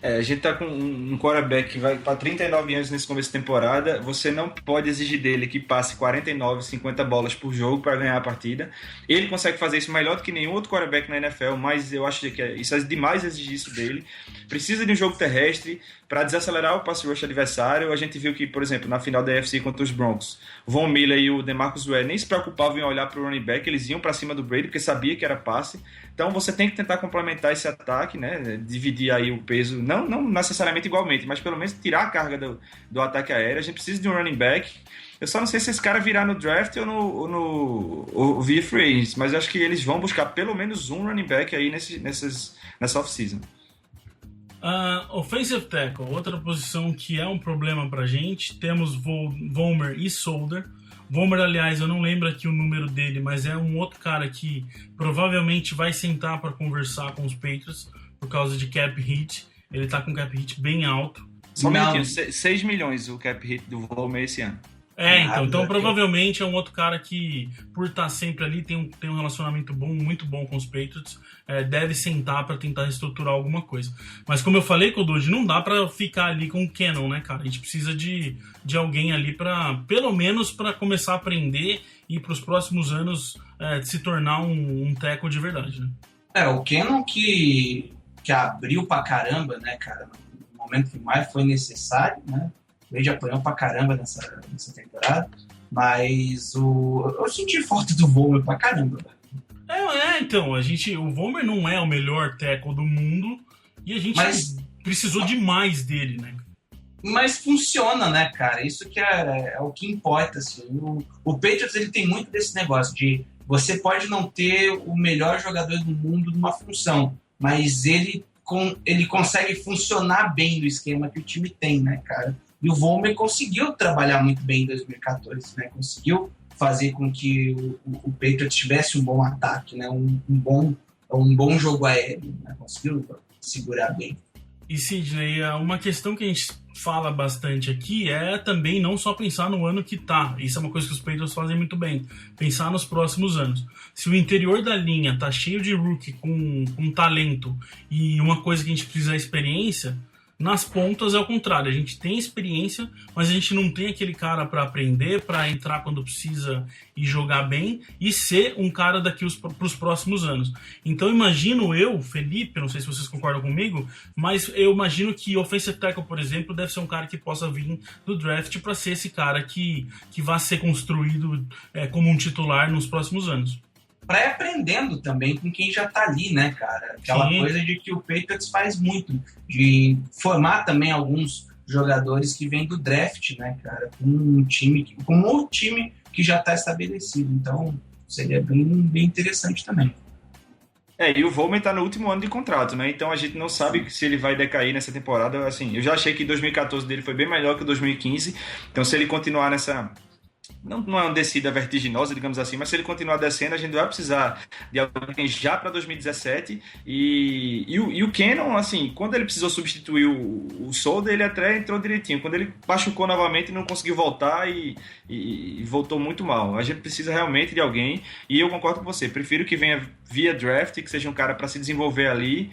A gente tá com um quarterback que vai para 39 anos nesse começo de temporada. Você não pode exigir dele que passe 49, 50 bolas por jogo para ganhar a partida. Ele consegue fazer isso melhor do que nenhum outro quarterback na NFL, mas eu acho que isso é demais exigir isso dele. Precisa de um jogo terrestre para desacelerar o pass rush adversário. A gente viu que, por exemplo, na final da AFC contra os Broncos, Von Miller e o DeMarcus Ware nem se preocupavam em olhar para o running back, eles iam para cima do Brady porque sabia que era passe. Então você tem que tentar complementar esse ataque, né? Dividir aí o peso, não necessariamente igualmente, mas pelo menos tirar a carga do ataque aéreo. A gente precisa de um running back. Eu só não sei se esse cara virar no draft ou via free agents, mas eu acho que eles vão buscar pelo menos um running back aí nessa off-season. Offensive tackle, outra posição que é um problema pra gente. Temos Vollmer e Solder. Vollmer, aliás, eu não lembro aqui o número dele, mas é um outro cara que provavelmente vai sentar para conversar com os Patriots por causa de cap hit. Ele tá com cap hit bem alto. Só um minutinho, 6 milhões o cap hit do Vollmer esse ano. Então provavelmente é um outro cara que, por estar sempre ali, tem um relacionamento muito bom com os Patriots, deve sentar para tentar reestruturar alguma coisa. Mas como eu falei, Kodoji, não dá para ficar ali com o Cannon, né, cara? A gente precisa de alguém ali para, pelo menos, para começar a aprender e para os próximos anos se tornar um tackle de verdade, né? O Cannon que abriu pra caramba, né, cara? No momento que mais foi necessário, né? Ele já apanhou pra caramba nessa temporada, mas eu senti falta do Vollmer pra caramba, velho. Então, o Vollmer não é o melhor tackle do mundo e a gente precisou demais dele, né? Mas funciona, né, cara? Isso que é o que importa, assim. O Patriots, ele tem muito desse negócio de você pode não ter o melhor jogador do mundo numa função, mas ele consegue funcionar bem no esquema que o time tem, né, cara? E o Vollmer conseguiu trabalhar muito bem em 2014, né? Conseguiu fazer com que o Patriots tivesse um bom ataque, né? Um bom jogo aéreo, né? Conseguiu segurar bem. E Sidney, uma questão que a gente fala bastante aqui é também não só pensar no ano que tá. Isso é uma coisa que os Patriots fazem muito bem. Pensar nos próximos anos. Se o interior da linha tá cheio de rookie com talento e uma coisa que a gente precisa é experiência, nas pontas é o contrário. A gente tem experiência, mas a gente não tem aquele cara para aprender, para entrar quando precisa e jogar bem e ser um cara daqui para os próximos anos. Então imagino eu, Felipe, não sei se vocês concordam comigo, mas eu imagino que offensive tackle, por exemplo, deve ser um cara que possa vir do draft para ser esse cara que vai ser construído como um titular nos próximos anos. Pra ir aprendendo também com quem já tá ali, né, cara? Aquela Sim. coisa de que o Patriots faz muito, de formar também alguns jogadores que vêm do draft, né, cara? Com um time que já tá estabelecido. Então, seria bem interessante também. E o Volman tá no último ano de contrato, né? Então a gente não sabe se ele vai decair nessa temporada. Assim, eu já achei que 2014 dele foi bem melhor que o 2015. Então se ele continuar nessa... Não é uma descida vertiginosa, digamos assim, mas se ele continuar descendo, a gente vai precisar de alguém já para 2017. E o Cannon, assim, quando ele precisou substituir o Solder, ele até entrou direitinho. Quando ele machucou novamente, não conseguiu voltar e voltou muito mal. A gente precisa realmente de alguém, e eu concordo com você. Prefiro que venha via draft, que seja um cara para se desenvolver ali,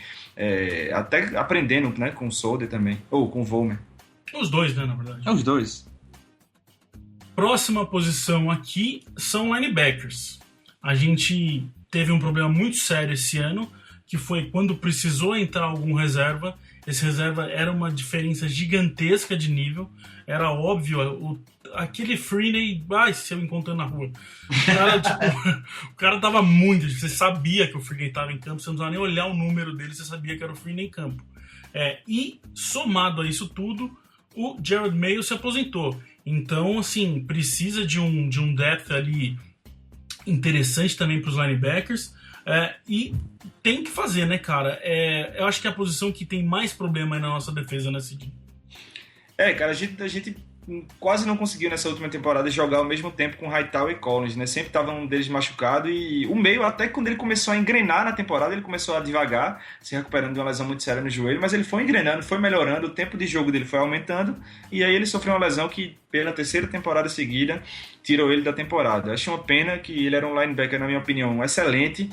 até aprendendo, né, com o Solder também, ou com o Volmer. Os dois, né, na verdade. Os dois. Próxima posição aqui são linebackers. A gente teve um problema muito sério esse ano, que foi quando precisou entrar algum reserva. Esse reserva era uma diferença gigantesca de nível. Era óbvio, aquele Freeney, se eu encontrar na rua. O cara tava muito, você sabia que o Freeney estava em campo, você não precisava nem olhar o número dele, você sabia que era o Freeney em campo. E somado a isso tudo, o Jared Mayo se aposentou. Então, assim, precisa de um depth ali interessante também para os linebackers. E tem que fazer, né, cara? Eu acho que é a posição que tem mais problema aí na nossa defesa nesse dia. Cara, a gente quase não conseguiu nessa última temporada jogar ao mesmo tempo com Hightower e Collins, né? Sempre tava um deles machucado, e o meio, até quando ele começou a engrenar na temporada, ele começou a devagar, se recuperando de uma lesão muito séria no joelho, mas ele foi engrenando, foi melhorando, o tempo de jogo dele foi aumentando, e aí ele sofreu uma lesão que, pela terceira temporada seguida, tirou ele da temporada. Achei uma pena, que ele era um linebacker, na minha opinião, excelente,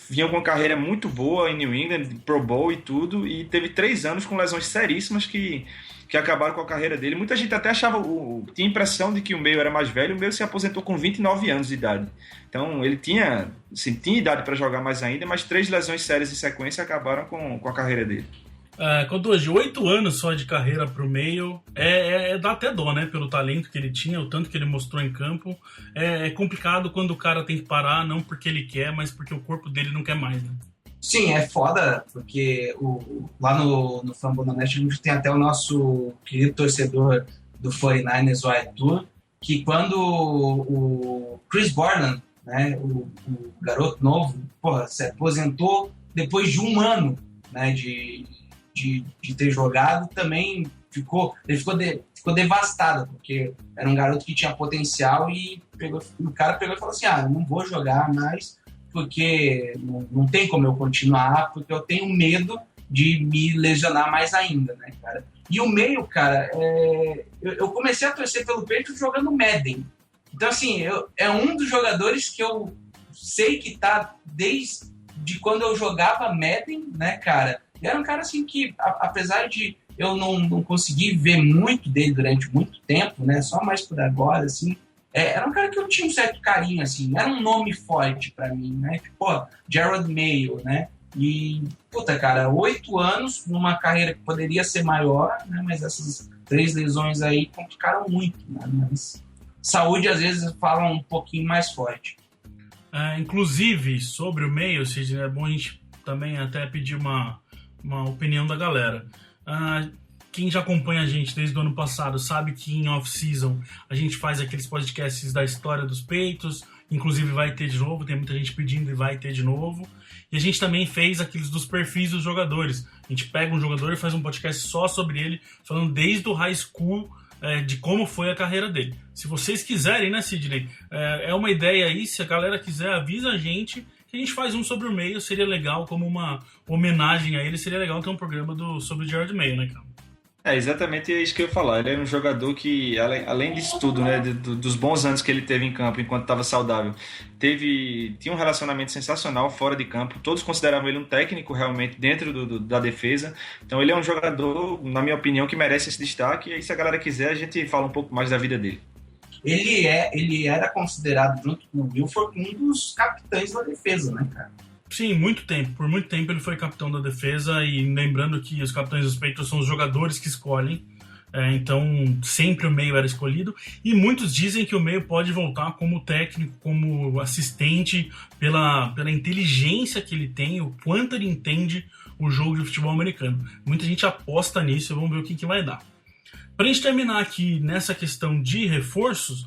vinha com uma carreira muito boa em New England, Pro Bowl e tudo, e teve 3 anos com lesões seríssimas que acabaram com a carreira dele. Muita gente até achava, tinha a impressão de que o Mayo era mais velho. O Mayo se aposentou com 29 anos de idade. Então ele tinha idade para jogar mais ainda, mas 3 lesões sérias em sequência acabaram com a carreira dele. Hoje 8 anos só de carreira pro Mayo, dá até dó, né, pelo talento que ele tinha, o tanto que ele mostrou em campo. É complicado quando o cara tem que parar, não porque ele quer, mas porque o corpo dele não quer mais, né? Sim, é foda, porque lá no Fambonanet a gente tem até o nosso querido torcedor do 49ers, o Arthur, que quando o Chris Borland, né, o garoto novo, se aposentou depois de 1 ano, né, de ter jogado, também ficou devastado, porque era um garoto que tinha potencial, e o cara pegou e falou assim, eu não vou jogar mais, porque não tem como eu continuar, porque eu tenho medo de me lesionar mais ainda, né, cara? E o Mayo, cara, eu comecei a torcer pelo Patriots jogando Madden. Então, assim, é um dos jogadores que eu sei que tá desde quando eu jogava Madden, né, cara? E era um cara, assim, que, apesar de eu não conseguir ver muito dele durante muito tempo, né, só mais por agora, assim, era um cara que eu tinha um certo carinho, assim, era um nome forte pra mim, né? Tipo, Jared Mayo, né? E, cara, 8 anos numa carreira que poderia ser maior, né? Mas essas 3 lesões aí complicaram muito, né? Mas saúde, às vezes, fala um pouquinho mais forte. Inclusive, sobre o Mayo, Sidney, é bom a gente também até pedir uma opinião da galera. Quem já acompanha a gente desde o ano passado sabe que em off-season a gente faz aqueles podcasts da história dos peitos, inclusive vai ter de novo, tem muita gente pedindo e vai ter de novo. E a gente também fez aqueles dos perfis dos jogadores. A gente pega um jogador e faz um podcast só sobre ele, falando desde o high school, de como foi a carreira dele. Se vocês quiserem, né, Sidney? É uma ideia aí, se a galera quiser, avisa a gente, que a gente faz um sobre o Mayo, seria legal, como uma homenagem a ele, seria legal ter um programa sobre o Jared Mayo, né, cara? É exatamente isso que eu ia falar. Ele é um jogador que, além disso tudo, né, dos bons anos que ele teve em campo enquanto estava saudável, tinha um relacionamento sensacional fora de campo. Todos consideravam ele um técnico realmente dentro da defesa. Então ele é um jogador, na minha opinião, que merece esse destaque. E aí, se a galera quiser, a gente fala um pouco mais da vida dele. Ele era considerado, junto com o Wilford, um dos capitães da defesa, né, cara? Sim, muito tempo. Por muito tempo ele foi capitão da defesa, e lembrando que os capitães dos Patriots são os jogadores que escolhem, então sempre o meio era escolhido, e muitos dizem que o meio pode voltar como técnico, como assistente, pela inteligência que ele tem, o quanto ele entende o jogo de futebol americano. Muita gente aposta nisso, vamos ver o que vai dar. Para a gente terminar aqui nessa questão de reforços,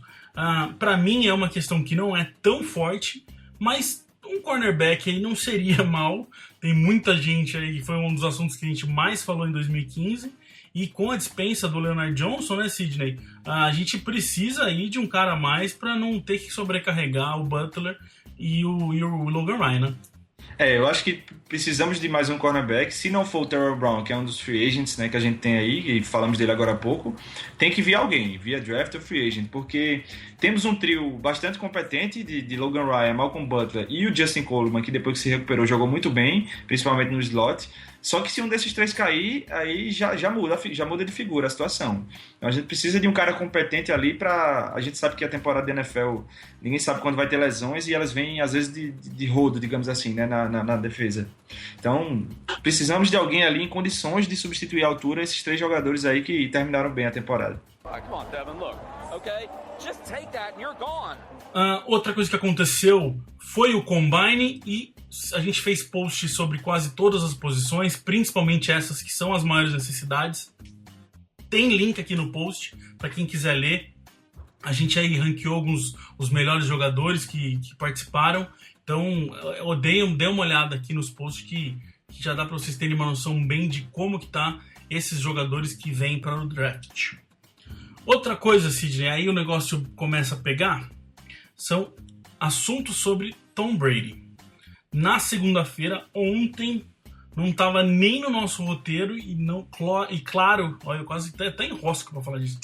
para mim é uma questão que não é tão forte, mas um cornerback aí não seria mal. Tem muita gente aí, foi um dos assuntos que a gente mais falou em 2015, e com a dispensa do Leonard Johnson, né, Sidney, a gente precisa aí de um cara a mais para não ter que sobrecarregar o Butler e o Logan Ryan, né? Eu acho que precisamos de mais um cornerback. Se não for o Terrell Brown, que é um dos free agents, né, que a gente tem aí, e falamos dele agora há pouco, tem que vir alguém, via draft ou free agent, porque temos um trio bastante competente de Logan Ryan, Malcolm Butler e o Justin Coleman, que depois que se recuperou jogou muito bem, principalmente no slot. Só que se um desses três cair, aí já muda de figura a situação. Então a gente precisa de um cara competente ali a gente sabe que a temporada da NFL, ninguém sabe quando vai ter lesões, e elas vêm às vezes de rodo, digamos assim, né, na defesa. Então precisamos de alguém ali em condições de substituir à altura esses três jogadores aí que terminaram bem a temporada. Come on, Devin, look. Okay? Just take that and you're gone. Outra coisa que aconteceu foi o Combine, e a gente fez posts sobre quase todas as posições, principalmente essas que são as maiores necessidades. Tem link aqui no post para quem quiser ler. A gente aí ranqueou os melhores jogadores que participaram. Então, dê uma olhada aqui nos posts que já dá para vocês terem uma noção bem de como que tá esses jogadores que vêm para o draft. Outra coisa, Sidney, aí o negócio começa a pegar, são assuntos sobre Tom Brady. Na segunda-feira, ontem, não estava nem no nosso roteiro, e claro, olha, eu quase até enrosco para falar disso.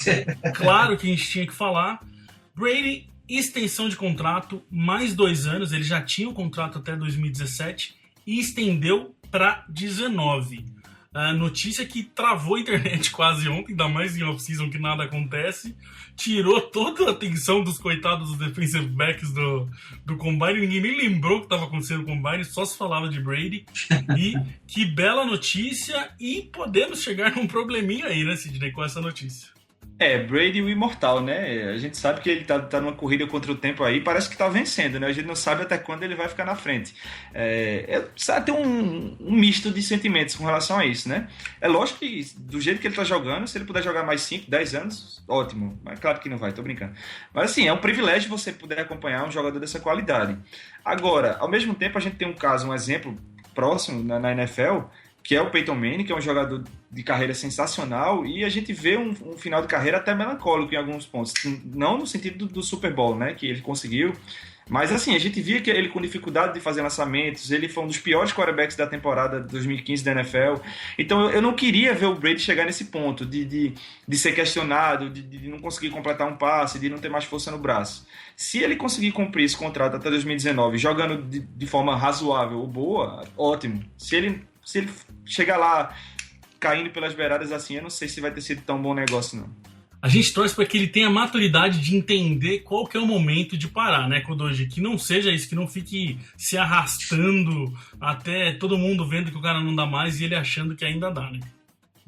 Claro que a gente tinha que falar. Brady, extensão de contrato, mais 2 anos, ele já tinha o contrato até 2017 e estendeu para 19. A notícia que travou a internet quase ontem, ainda mais em off-season que nada acontece, tirou toda a atenção dos coitados dos defensive backs do Combine. Ninguém nem lembrou o que estava acontecendo no Combine, só se falava de Brady. E que bela notícia, e podemos chegar num probleminha aí, né, Sidney, com essa notícia. Brady o imortal, né? A gente sabe que ele tá numa corrida contra o tempo aí, parece que tá vencendo, né? A gente não sabe até quando ele vai ficar na frente. Precisa ter um misto de sentimentos com relação a isso, né? É lógico que do jeito que ele tá jogando, se ele puder jogar mais 5, 10 anos, ótimo. Mas claro que não vai, tô brincando. Mas assim, é um privilégio você poder acompanhar um jogador dessa qualidade. Agora, ao mesmo tempo, a gente tem um exemplo próximo na NFL, que é o Peyton Manning, que é um jogador de carreira sensacional, e a gente vê um final de carreira até melancólico em alguns pontos. Não no sentido do Super Bowl, né, que ele conseguiu, mas assim, a gente via que ele com dificuldade de fazer lançamentos, ele foi um dos piores quarterbacks da temporada de 2015 da NFL. Então eu não queria ver o Brady chegar nesse ponto de ser questionado, de não conseguir completar um passe, de não ter mais força no braço. Se ele conseguir cumprir esse contrato até 2019, jogando de forma razoável ou boa, ótimo. Se ele chegar lá caindo pelas beiradas assim, eu não sei se vai ter sido tão bom negócio, não. A gente torce para que ele tenha a maturidade de entender qual que é o momento de parar, né, Kodoji? Que não seja isso, que não fique se arrastando até todo mundo vendo que o cara não dá mais e ele achando que ainda dá, né?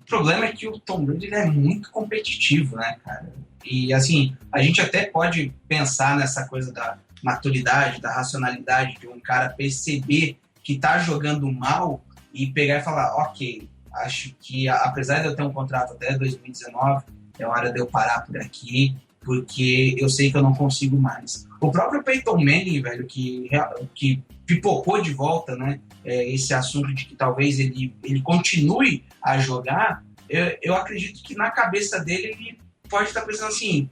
O problema é que o Tom Brady é muito competitivo, né, cara? E, assim, a gente até pode pensar nessa coisa da maturidade, da racionalidade de um cara perceber que tá jogando mal e pegar e falar, ok, acho que apesar de eu ter um contrato até 2019, é hora de eu parar por aqui, porque eu sei que eu não consigo mais. O próprio Peyton Manning, velho, que pipocou de volta, né, esse assunto de que talvez ele continue a jogar, eu acredito que na cabeça dele ele pode estar pensando assim,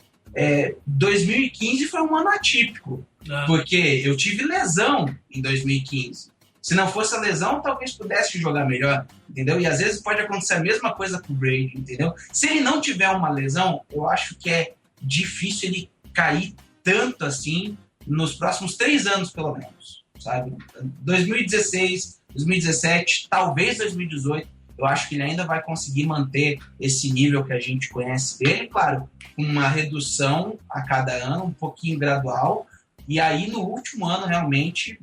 2015 foi um ano atípico, porque eu tive lesão em 2015. Se não fosse a lesão, talvez pudesse jogar melhor, entendeu? E às vezes pode acontecer a mesma coisa com o Brady, entendeu? Se ele não tiver uma lesão, eu acho que é difícil ele cair tanto assim nos próximos 3 anos, pelo menos, sabe? 2016, 2017, talvez 2018, eu acho que ele ainda vai conseguir manter esse nível que a gente conhece dele, claro, com uma redução a cada ano, um pouquinho gradual, e aí no último ano realmente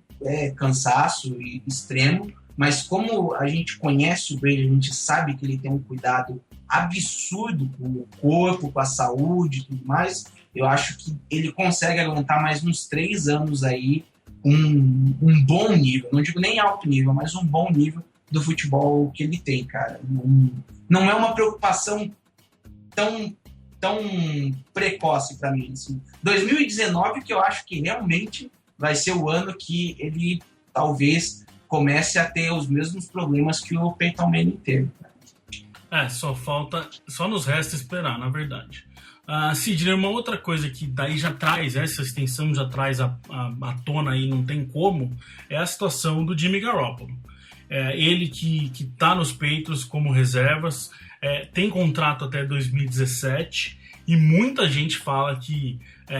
cansaço e extremo, mas como a gente conhece o Brady, a gente sabe que ele tem um cuidado absurdo com o corpo, com a saúde e tudo mais, eu acho que ele consegue aguentar mais uns 3 anos aí com um bom nível, não digo nem alto nível, mas um bom nível do futebol que ele tem, cara. Não é uma preocupação tão precoce para mim. Assim. 2019 que eu acho que realmente vai ser o ano que ele talvez comece a ter os mesmos problemas que o Peyton Manning teve. Só nos resta esperar, na verdade. Sidney, uma outra coisa que daí já traz, essa extensão já traz à tona aí, não tem como, é a situação do Jimmy Garoppolo. Ele que tá nos Patriots como reservas, tem contrato até 2017, e muita gente fala que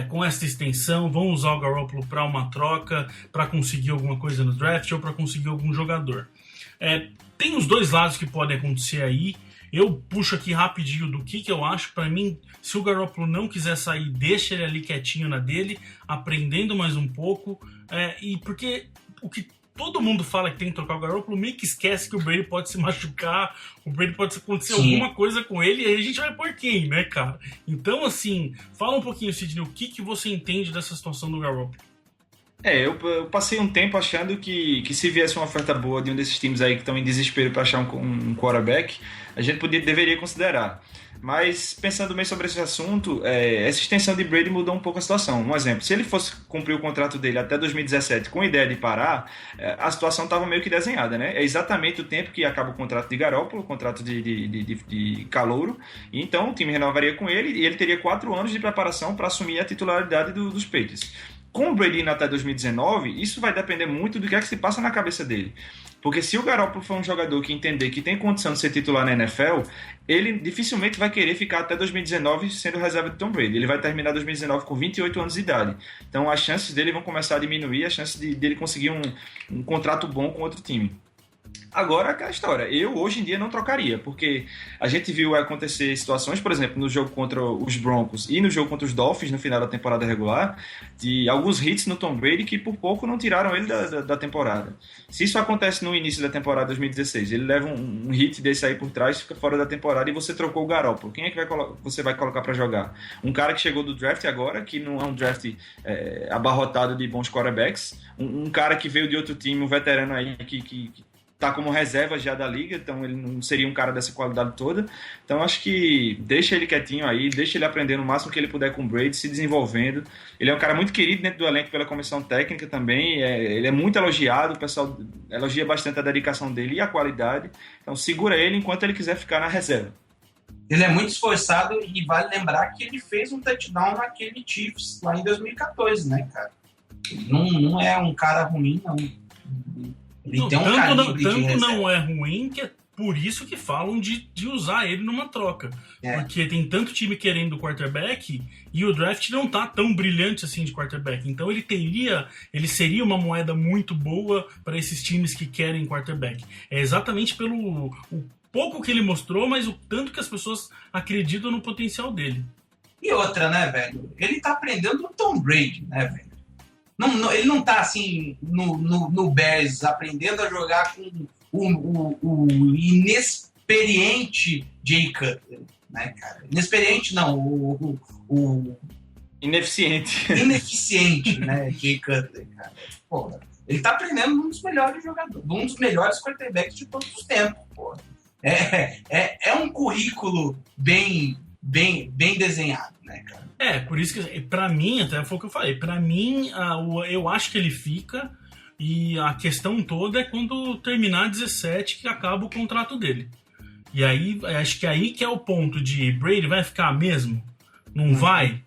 com essa extensão vão usar o Garoppolo para uma troca, para conseguir alguma coisa no draft ou para conseguir algum jogador. Tem os dois lados que podem acontecer aí. Eu puxo aqui rapidinho do que eu acho. Para mim, se o Garoppolo não quiser sair, deixa ele ali quietinho na dele, aprendendo mais um pouco. E porque o que todo mundo fala que tem que trocar o Garoppolo, meio que esquece que o Brady pode se machucar, o Brady pode acontecer alguma coisa com ele, e aí a gente vai por quem, né, cara? Então, assim, fala um pouquinho, Sidney, o que você entende dessa situação do Garoppolo? Eu passei um tempo achando que se viesse uma oferta boa de um desses times aí que estão em desespero para achar um quarterback, a gente deveria considerar. Mas pensando bem sobre esse assunto, essa extensão de Brady mudou um pouco a situação. Um exemplo, se ele fosse cumprir o contrato dele até 2017 com a ideia de parar, a situação estava meio que desenhada, né? É exatamente o tempo que acaba o contrato de Garoppolo, o contrato de calouro, e então o time renovaria com ele e ele teria 4 anos de preparação para assumir a titularidade dos Patriots. Com o Brady indo até 2019, isso vai depender muito do que é que se passa na cabeça dele. Porque se o Garoppolo for um jogador que entender que tem condição de ser titular na NFL, ele dificilmente vai querer ficar até 2019 sendo reserva de Tom Brady. Ele vai terminar 2019 com 28 anos de idade. Então as chances dele vão começar a diminuir, as chances dele conseguir um contrato bom com outro time. Agora, aquela história, eu hoje em dia não trocaria, porque a gente viu acontecer situações, por exemplo, no jogo contra os Broncos e no jogo contra os Dolphins no final da temporada regular, de alguns hits no Tom Brady que por pouco não tiraram ele da temporada. Se isso acontece no início da temporada 2016, ele leva um hit desse aí por trás, fica fora da temporada e você trocou o Garoppolo, quem é que você vai colocar para jogar? Um cara que chegou do draft agora, que não é um draft abarrotado de bons quarterbacks, um cara que veio de outro time, um veterano aí que tá como reserva já da liga, então ele não seria um cara dessa qualidade toda. Então acho que deixa ele quietinho aí, deixa ele aprendendo o máximo que ele puder com o Brady, se desenvolvendo. Ele é um cara muito querido dentro do elenco pela comissão técnica também, ele é muito elogiado, o pessoal elogia bastante a dedicação dele e a qualidade. Então segura ele enquanto ele quiser ficar na reserva. Ele é muito esforçado e vale lembrar que ele fez um touchdown naquele Chiefs lá em 2014, né, cara? Ele não é um cara ruim, não. Ele tem um tanto não é ruim que é por isso que falam de usar ele numa troca. Porque tem tanto time querendo o quarterback e o draft não tá tão brilhante assim de quarterback. Então ele seria uma moeda muito boa para esses times que querem quarterback. É exatamente pelo o pouco que ele mostrou, mas o tanto que as pessoas acreditam no potencial dele. E outra, né, velho? Ele tá aprendendo o Tom Brady, né, velho? Ele não tá assim no Bears aprendendo a jogar com o inexperiente Jay Cutler, né, cara? Inexperiente não, o ineficiente, né, Jay Cutler, cara. Porra, ele tá aprendendo um dos melhores jogadores, um dos melhores quarterbacks de todos os tempos, porra. É um currículo bem desenhado, né, cara? Por isso que, pra mim, até foi o que eu falei, pra mim, eu acho que ele fica, e a questão toda é quando terminar 17 que acaba o contrato dele. E aí, acho que aí que é o ponto de Brady vai ficar mesmo? Não vai?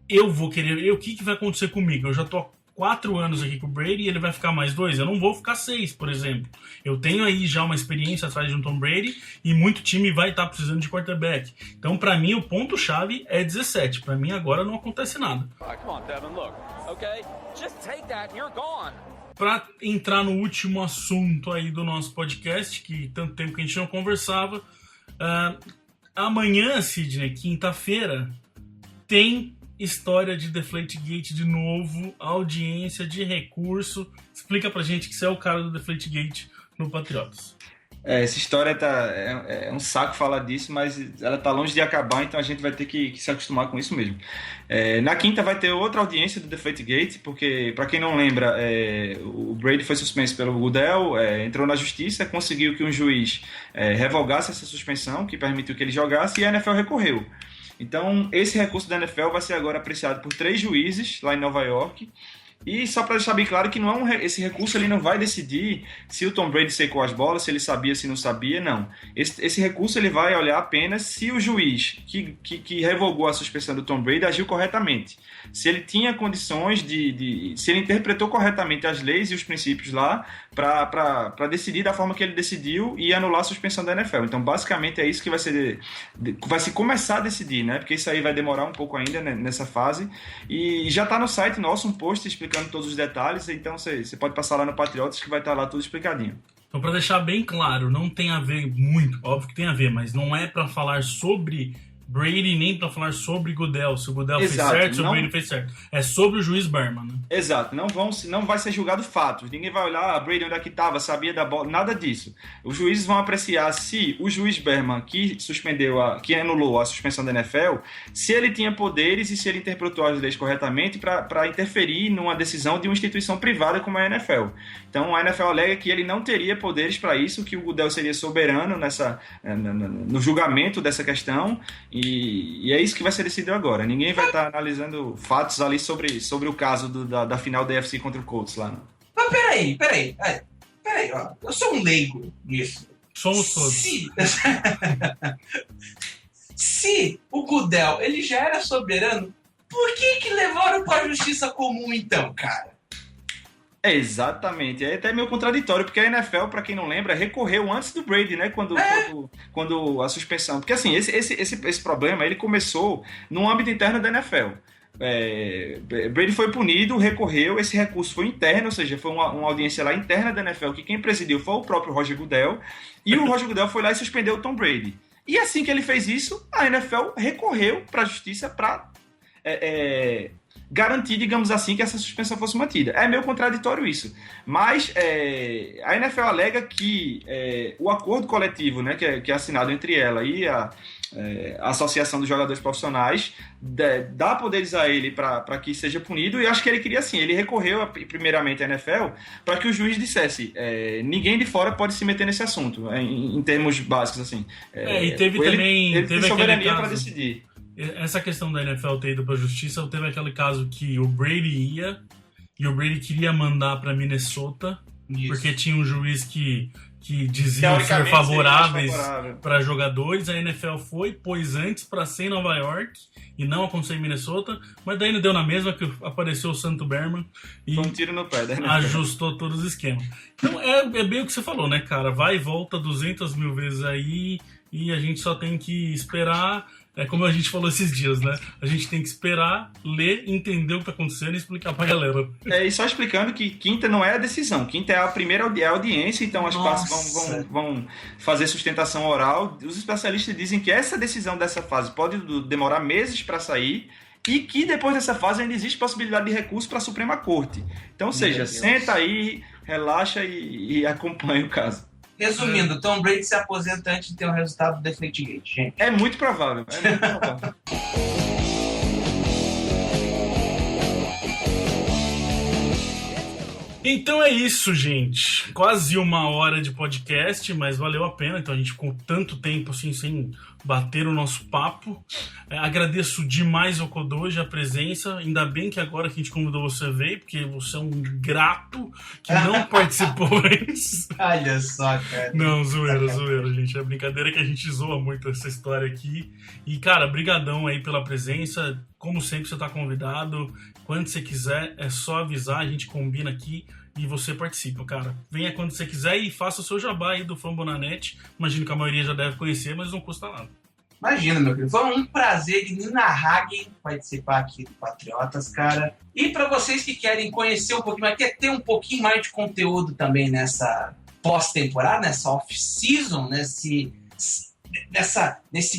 Eu vou querer, o que vai acontecer comigo? Eu já tô 4 anos aqui com o Brady e ele vai ficar mais 2. Eu não vou ficar 6, por exemplo. Eu tenho aí já uma experiência atrás de um Tom Brady e muito time vai estar precisando de quarterback. Então, pra mim, o ponto-chave é 17. Pra mim, agora não acontece nada. Come on, Devin, look. Okay? Just take that and you're gone. Pra entrar no último assunto aí do nosso podcast, que tanto tempo que a gente não conversava, amanhã, Sidney, quinta-feira, tem história de Deflategate de novo, audiência de recurso. Explica pra gente que você é o cara do Deflategate no Patriotas. Essa história é um saco falar disso, mas ela tá longe de acabar, então a gente vai ter que se acostumar com isso mesmo. Na quinta vai ter outra audiência do Deflategate, porque, para quem não lembra, o Brady foi suspenso pelo Goodell, entrou na justiça, conseguiu que um juiz revogasse essa suspensão, que permitiu que ele jogasse, e a NFL recorreu. Então, esse recurso da NFL vai ser agora apreciado por 3 juízes lá em Nova York. E só para deixar bem claro que não esse recurso ele não vai decidir se o Tom Brady secou as bolas, se ele sabia, se não sabia, não. Esse recurso ele vai olhar apenas se o juiz que revogou a suspensão do Tom Brady agiu corretamente. Se ele tinha condições se ele interpretou corretamente as leis e os princípios lá para decidir da forma que ele decidiu e anular a suspensão da NFL. Então, basicamente, é isso que vai se começar a decidir, né? Porque isso aí vai demorar um pouco ainda, né, nessa fase. E já está no site nosso um post explicando todos os detalhes, então você pode passar lá no Patriotas que vai estar lá tudo explicadinho. Então, para deixar bem claro, não tem a ver muito, óbvio que tem a ver, mas não é para falar sobre Brady nem para falar sobre Goodell, se o Goodell fez certo, se o Brady fez certo. É sobre o juiz Berman, né? Exato, não vai ser julgado fatos. Ninguém vai olhar, Brady onde é que estava, sabia da bola, nada disso. Os juízes vão apreciar se o juiz Berman, que anulou a suspensão da NFL, se ele tinha poderes e se ele interpretou as leis corretamente para interferir numa decisão de uma instituição privada como a NFL. Então a NFL alega que ele não teria poderes para isso, que o Goodell seria soberano no julgamento dessa questão. E é isso que vai ser decidido agora. Ninguém vai estar analisando fatos ali sobre o caso da final da AFC contra o Colts lá. Não. Mas peraí, ó. Eu sou um leigo nisso. Somos todos. Se o Goodell ele já era soberano, por que levaram para a justiça comum então, cara? Exatamente, é até meio contraditório, porque a NFL, para quem não lembra, recorreu antes do Brady, né, quando a suspensão, porque assim, esse problema, ele começou no âmbito interno da NFL. Brady foi punido, recorreu, esse recurso foi interno, ou seja, foi uma audiência lá interna da NFL, que quem presidiu foi o próprio Roger Goodell, e o Roger Goodell foi lá e suspendeu o Tom Brady. E assim que ele fez isso, a NFL recorreu para a justiça para garantir, digamos assim, que essa suspensão fosse mantida. É meio contraditório isso. Mas a NFL alega que o acordo coletivo, né, que é assinado entre ela e a Associação dos Jogadores Profissionais dá poderes a ele para que seja punido, e acho que ele queria assim, ele recorreu primeiramente à NFL para que o juiz dissesse ninguém de fora pode se meter nesse assunto, em termos básicos assim. E teve também ele tem soberania para decidir. Essa questão da NFL ter ido para a justiça, teve aquele caso que o Brady ia e o Brady queria mandar para Minnesota, porque tinha um juiz que diziam ser favoráveis para jogadores. A NFL pôs antes para ser em Nova York e não aconteceu em Minnesota, mas daí não deu na mesma, que apareceu o Santo Berman e foi um tiro no pé, né? Ajustou todos os esquemas. Então é bem o que você falou, né, cara? Vai e volta 200 mil vezes aí e a gente só tem que esperar. É como a gente falou esses dias, né? A gente tem que esperar, ler, entender o que tá acontecendo e explicar pra galera. E só explicando que quinta não é a decisão, quinta é a primeira audiência, então as partes vão fazer sustentação oral. Os especialistas dizem que essa decisão dessa fase pode demorar meses para sair e que depois dessa fase ainda existe possibilidade de recurso para a Suprema Corte. Então, ou seja, senta aí, relaxa e acompanha o caso. Resumindo, Tom Brady se aposenta antes de ter o resultado do Deflategate, gente. É muito provável. Então é isso, gente. Quase 1 hora de podcast, mas valeu a pena. Então a gente ficou tanto tempo assim, sem bater o nosso papo. Agradeço demais ao Kodoji a presença. Ainda bem que agora que a gente convidou você veio, porque você é um grato que não participou antes. Olha só, cara. Não, zoeira, gente. É brincadeira que a gente zoa muito essa história aqui. E, cara, brigadão aí pela presença. Como sempre, você tá convidado. Quando você quiser, é só avisar, a gente combina aqui e você participa, cara. Venha quando você quiser e faça o seu jabá aí do Fambonanet. Imagino que a maioria já deve conhecer, mas não custa nada. Imagina, meu querido. Foi um prazer inenarrável participar aqui do Patriotas, cara. E para vocês que querem conhecer um pouquinho mais, quer ter um pouquinho mais de conteúdo também nessa pós-temporada, nessa off-season, nesse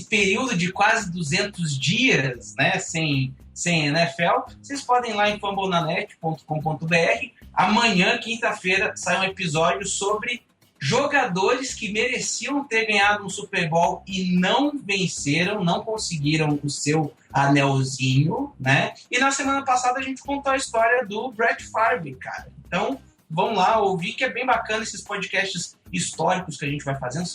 período de quase 200 dias, né, sem NFL, vocês podem ir lá em fambonanet.com.br. Amanhã, quinta-feira, sai um episódio sobre jogadores que mereciam ter ganhado um Super Bowl e não venceram, não conseguiram o seu anelzinho, né? E na semana passada a gente contou a história do Brett Favre, cara. Então, vão lá ouvir, que é bem bacana esses podcasts históricos que a gente vai fazendo.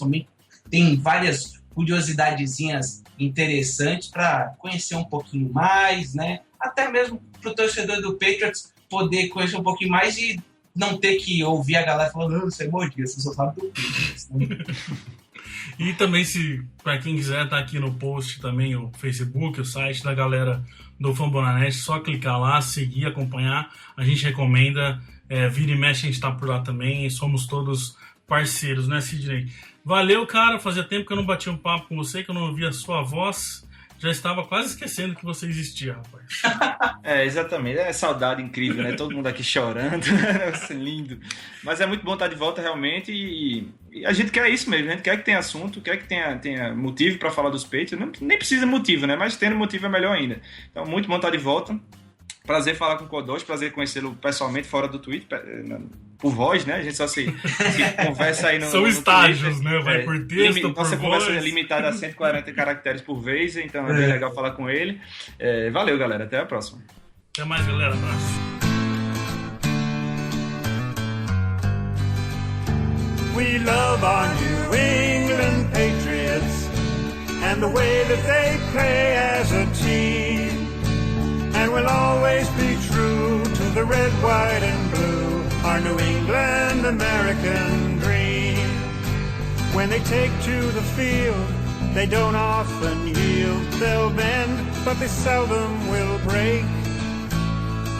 Tem várias curiosidadezinhas interessantes para conhecer um pouquinho mais, né? Até mesmo para o torcedor do Patriots poder conhecer um pouquinho mais e não ter que ouvir a galera falando, não, você é mordido, você só sabe do Patriots. Né? E também, para quem quiser, tá aqui no post também o Facebook, o site da galera do Fambonanet, só clicar lá, seguir, acompanhar. A gente recomenda, vira e mexe, a gente tá por lá também, somos todos parceiros, né, Sidney? Valeu, cara, fazia tempo que eu não bati um papo com você, que eu não ouvia a sua voz. Já estava quase esquecendo que você existia, rapaz. Exatamente. É saudade incrível, né? Todo mundo aqui chorando. É lindo. Mas é muito bom estar de volta, realmente. E a gente quer isso mesmo. A gente quer que tenha assunto, quer que tenha motivo para falar dos peitos. Nem precisa motivo, né? Mas tendo motivo é melhor ainda. Então, muito bom estar de volta. Prazer falar com o Kodoji, prazer conhecê-lo pessoalmente, fora do Twitter, por voz, né? A gente só se conversa aí no São no estágios, Twitter. né? Vai por texto, por nossa voz. conversa é limitada a 140 caracteres por vez, então é bem legal falar com ele. Valeu, galera. Até a próxima. Até mais, galera. Abraço. We love our New England Patriots and the way that they play as a team. And we'll always be true to the red, white, and blue, our New England American dream. When they take to the field, they don't often yield. They'll bend, but they seldom will break.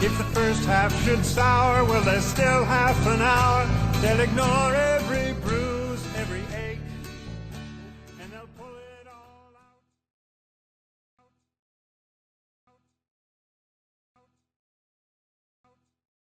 If the first half should sour, well, there's still half an hour. They'll ignore every bruise.